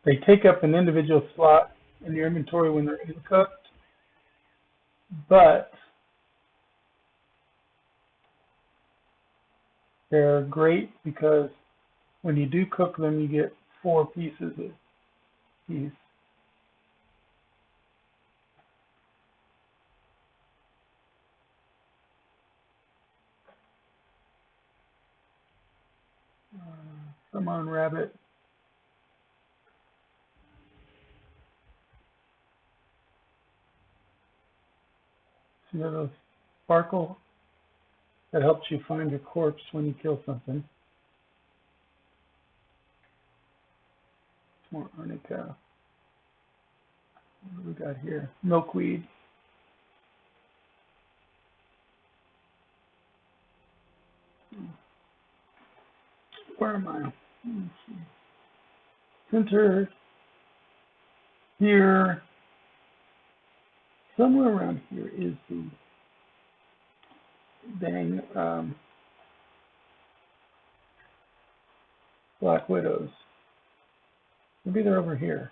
A: They take up an individual slot in your inventory when they're cooked, but they're great because when you do cook them, you get 4 pieces of piece. Come on, rabbit. See that little sparkle? That helps you find your corpse when you kill something. More arnica. What do we got here? Milkweed. Where am I? Center. Here. Somewhere around here is the dang Black Widows. Maybe they're over here.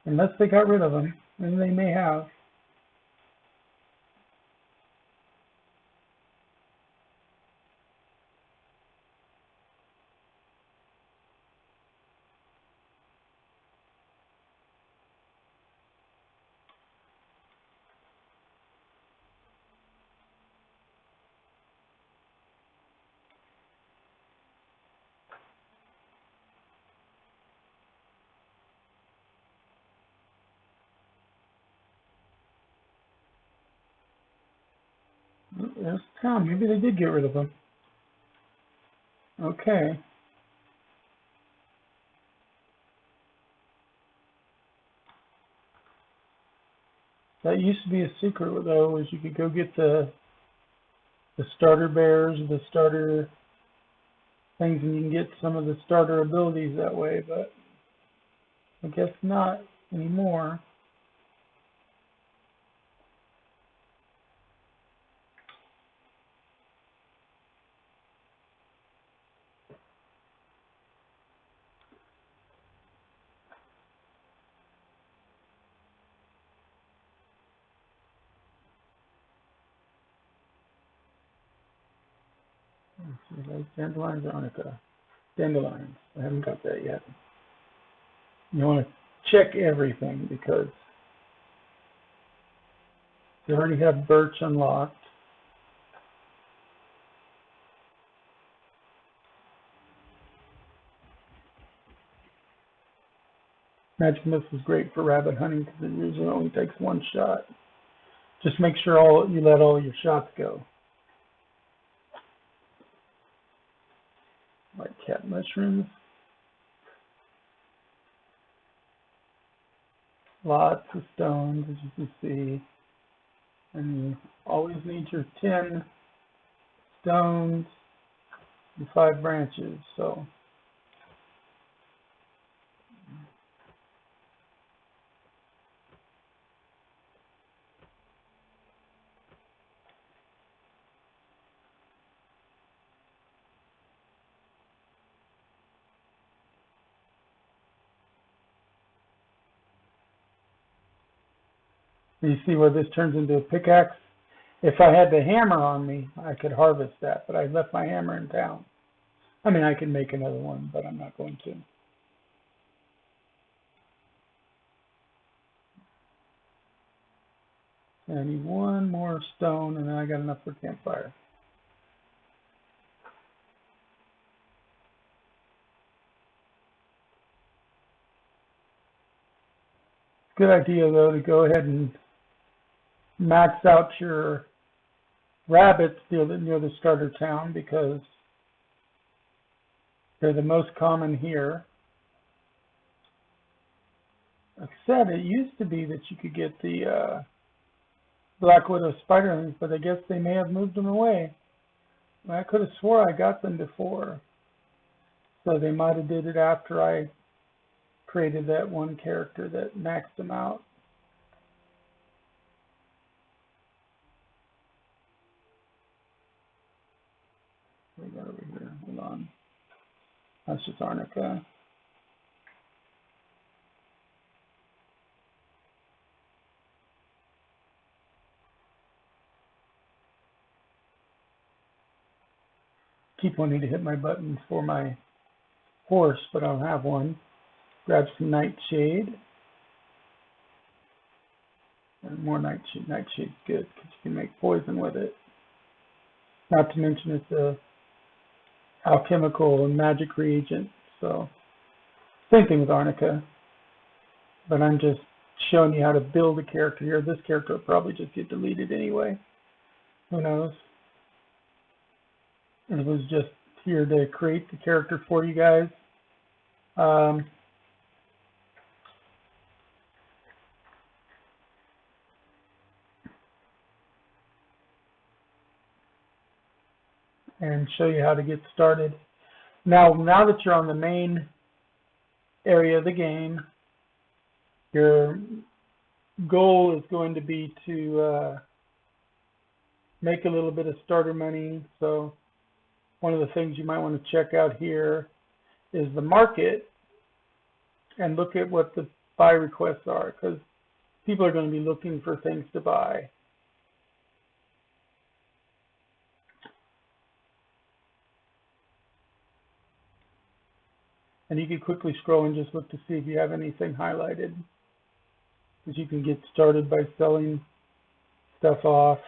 A: Unless they got rid of them, and they may have. There's town. Maybe they did get rid of them. Okay. That used to be a secret, though, is you could go get the starter bears, the starter things, and you can get some of the starter abilities that way, but I guess not anymore. Dandelions, arnica. Dandelions. I haven't got that yet. You want to check everything because you already have birch unlocked. Magic Mist is great for rabbit hunting because it usually only takes 1 shot. Just make sure you let all your shots go. Like cat mushrooms. Lots of stones, as you can see. And you always need your 10 stones and 5 branches. So you see where this turns into a pickaxe? If I had the hammer on me, I could harvest that, but I left my hammer in town. I mean, I can make another one, but I'm not going to. I need 1 more stone, and then I got enough for campfire. Good idea, though, to go ahead and max out your rabbits near the starter town because they're the most common here. Like I said, it used to be that you could get the Black Widow spiderlings, but I guess they may have moved them away. I could have swore I got them before, so they might have did it after I created that one character that maxed them out. What do we got over here? Hold on. That's just Arnica. Keep wanting to hit my buttons for my horse, but I don't have one. Grab some Nightshade. And more Nightshade. Nightshade's good because you can make poison with it. Not to mention it's a alchemical and magic reagent. So same thing with Arnica. But I'm just showing you how to build a character here. This character will probably just get deleted anyway. Who knows? It was just here to create the character for you guys. And show you how to get started. Now that you're on the main area of the game, your goal is going to be to make a little bit of starter money. So one of the things you might want to check out here is the market and look at what the buy requests are, because people are going to be looking for things to buy. And you can quickly scroll and just look to see if you have anything highlighted, because you can get started by selling stuff off.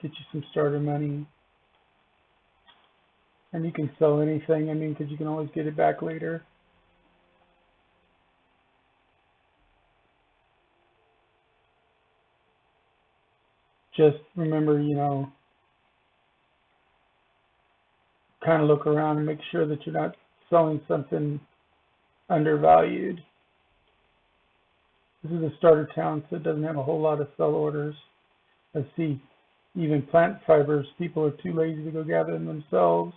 A: Get you some starter money. And you can sell anything, I mean, because you can always get it back later. Just remember, you know, kind of look around and make sure that you're not selling something undervalued. This is a starter town, so it doesn't have a whole lot of sell orders. Let's see, even plant fibers, people are too lazy to go gather them themselves.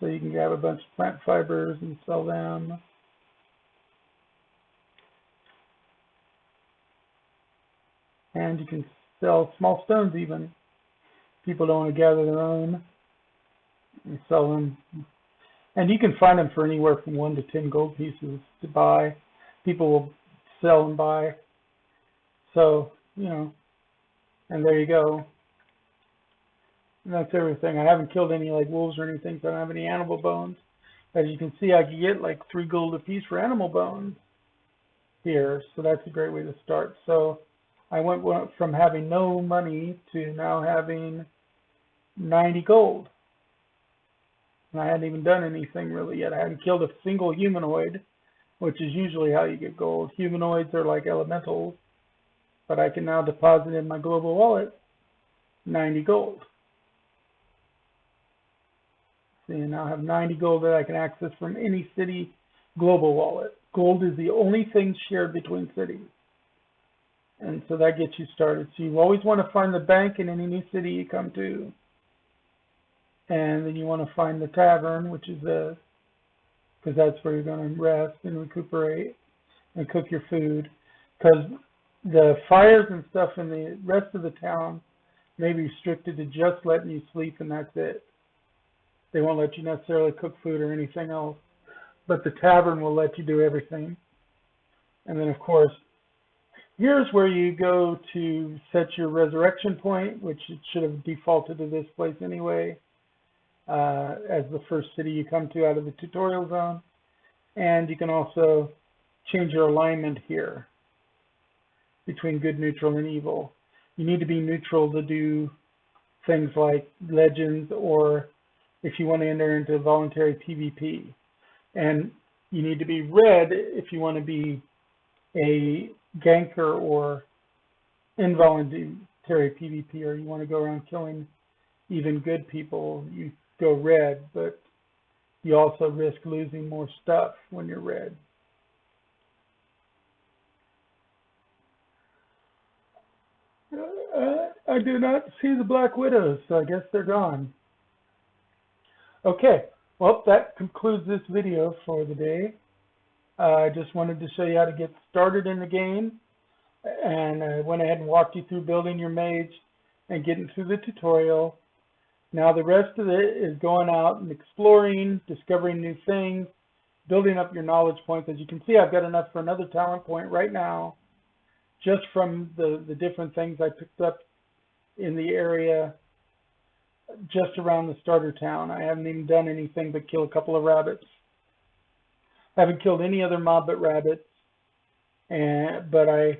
A: So you can grab a bunch of plant fibers and sell them. And you can sell small stones even. People don't want to gather their own. You sell them. And you can find them for anywhere from 1 to 10 gold pieces to buy. People will sell and buy. So, you know, and there you go. And that's everything. I haven't killed any like wolves or anything, so I don't have any animal bones. As you can see, I can get like 3 gold a piece for animal bones here. So that's a great way to start. So I went from having no money to now having 90 gold. And I hadn't even done anything really yet. I hadn't killed a single humanoid, which is usually how you get gold. Humanoids are like elementals, but I can now deposit in my global wallet 90 gold. So you now have 90 gold that I can access from any city global wallet. Gold is the only thing shared between cities. And so that gets you started. So you always want to find the bank in any new city you come to. And then you want to find the tavern, which is because that's where you're going to rest and recuperate and cook your food. Because the fires and stuff in the rest of the town may be restricted to just letting you sleep, and that's it. They won't let you necessarily cook food or anything else. But the tavern will let you do everything. And then, of course, here's where you go to set your resurrection point, which it should have defaulted to this place anyway, as the first city you come to out of the tutorial zone. And you can also change your alignment here between good, neutral, and evil. You need to be neutral to do things like legends, or if you want to enter into voluntary PvP. And you need to be red if you want to be a ganker or involuntary PvP, or you want to go around killing even good people. You go red, but you also risk losing more stuff when you're red. I do not see the Black Widows, so I guess they're gone. Okay, well, that concludes this video for the day. I just wanted to show you how to get started in the game, and I went ahead and walked you through building your mage and getting through the tutorial. Now the rest of it is going out and exploring, discovering new things, building up your knowledge points. As you can see, I've got enough for another talent point right now, just from the different things I picked up in the area just around the starter town. I haven't even done anything but kill a couple of rabbits. I haven't killed any other mob but rabbits, but I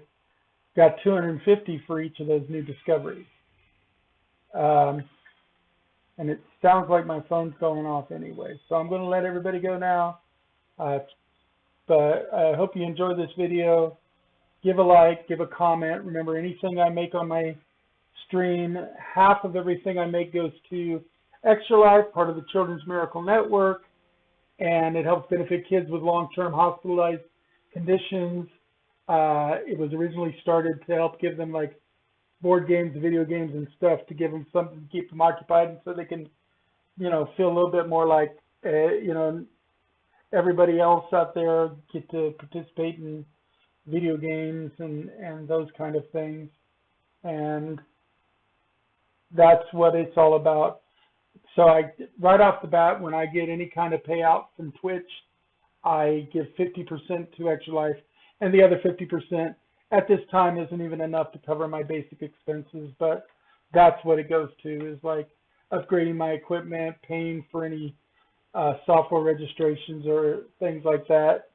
A: got 250 for each of those new discoveries. And it sounds like my phone's going off anyway, so I'm going to let everybody go now. But I hope you enjoyed this video. Give a like, give a comment. Remember, anything I make on my stream, half of everything I make goes to Extra Life, part of the Children's Miracle Network, and it helps benefit kids with long-term hospitalized conditions. It was originally started to help give them like board games, video games, and stuff to give them something to keep them occupied, and so they can, you know, feel a little bit more like, you know, everybody else out there, get to participate in video games and those kind of things. And that's what it's all about. So right off the bat, when I get any kind of payout from Twitch, I give 50% to Extra Life, and the other 50% at this time isn't even enough to cover my basic expenses, but that's what it goes to, is like upgrading my equipment, paying for any software registrations or things like that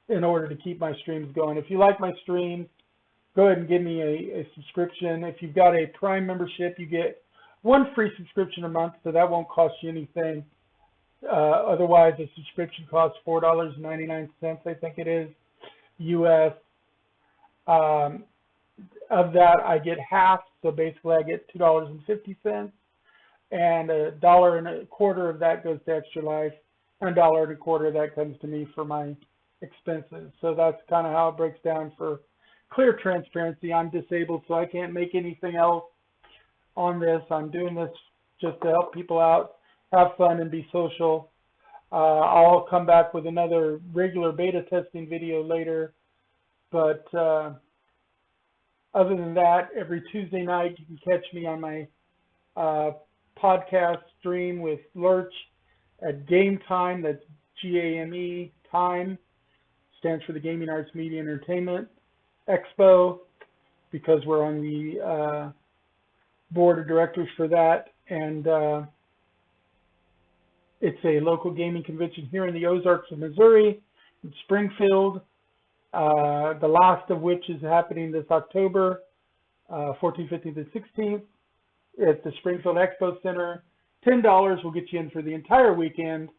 A: in order to keep my streams going. If you like my streams, go ahead and give me a subscription. If you've got a Prime membership, you get one free subscription a month, so that won't cost you anything. Otherwise, a subscription costs $4.99, I think it is, US. Of that, I get half, so basically I get $2.50, and $1.25 of that goes to Extra Life, and $1.25 of that comes to me for my expenses. So that's kind of how it breaks down. For clear transparency, I'm disabled, so I can't make anything else on this. I'm doing this just to help people out, have fun, and be social. I'll come back with another regular beta testing video later, but other than that, every Tuesday night you can catch me on my podcast stream with Lurch at Game Time. That's GAME time. Stands for the Gaming Arts Media Entertainment Expo, because we're on the board of directors for that, and it's a local gaming convention here in the Ozarks of Missouri, in Springfield, the last of which is happening this October, 14th, 15th, and 16th at the Springfield Expo Center. $10 will get you in for the entire weekend.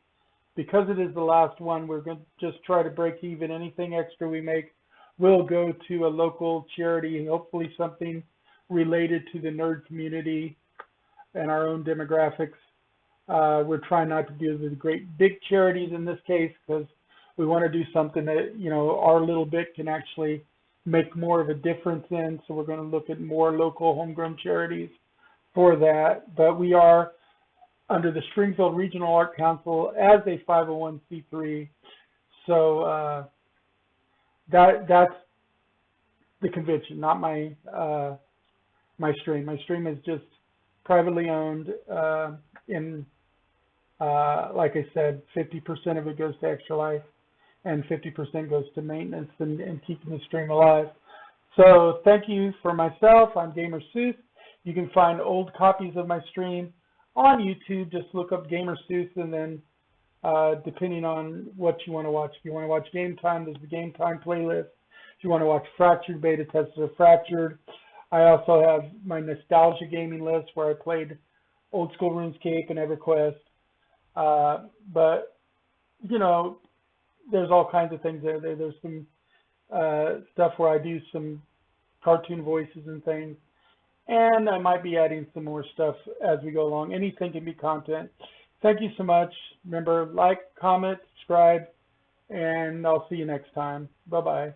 A: Because it is the last one, we're going to just try to break even. Anything extra we make will go to a local charity, hopefully something related to the nerd community and our own demographics. We're trying not to do the great big charities in this case, because we want to do something that, you know, our little bit can actually make more of a difference in. So we're going to look at more local homegrown charities for that. But we are under the Springfield Regional Art Council as a 501c3. So that's the convention, not my my stream. My stream is just privately owned. Like I said, 50% of it goes to Extra Life, and 50% goes to maintenance and keeping the stream alive. So thank you for myself. I'm Gamer Seuss. You can find old copies of my stream on YouTube. Just look up Gamer Seuss, and then depending on what you want to watch. If you want to watch Game Time, there's the Game Time playlist. If you want to watch Fractured, beta tested of Fractured. I also have my nostalgia gaming list where I played old school RuneScape and EverQuest. But, you know, there's all kinds of things there. There's some stuff where I do some cartoon voices and things. And I might be adding some more stuff as we go along. Anything can be content. Thank you so much. Remember, like, comment, subscribe, and I'll see you next time. Bye-bye.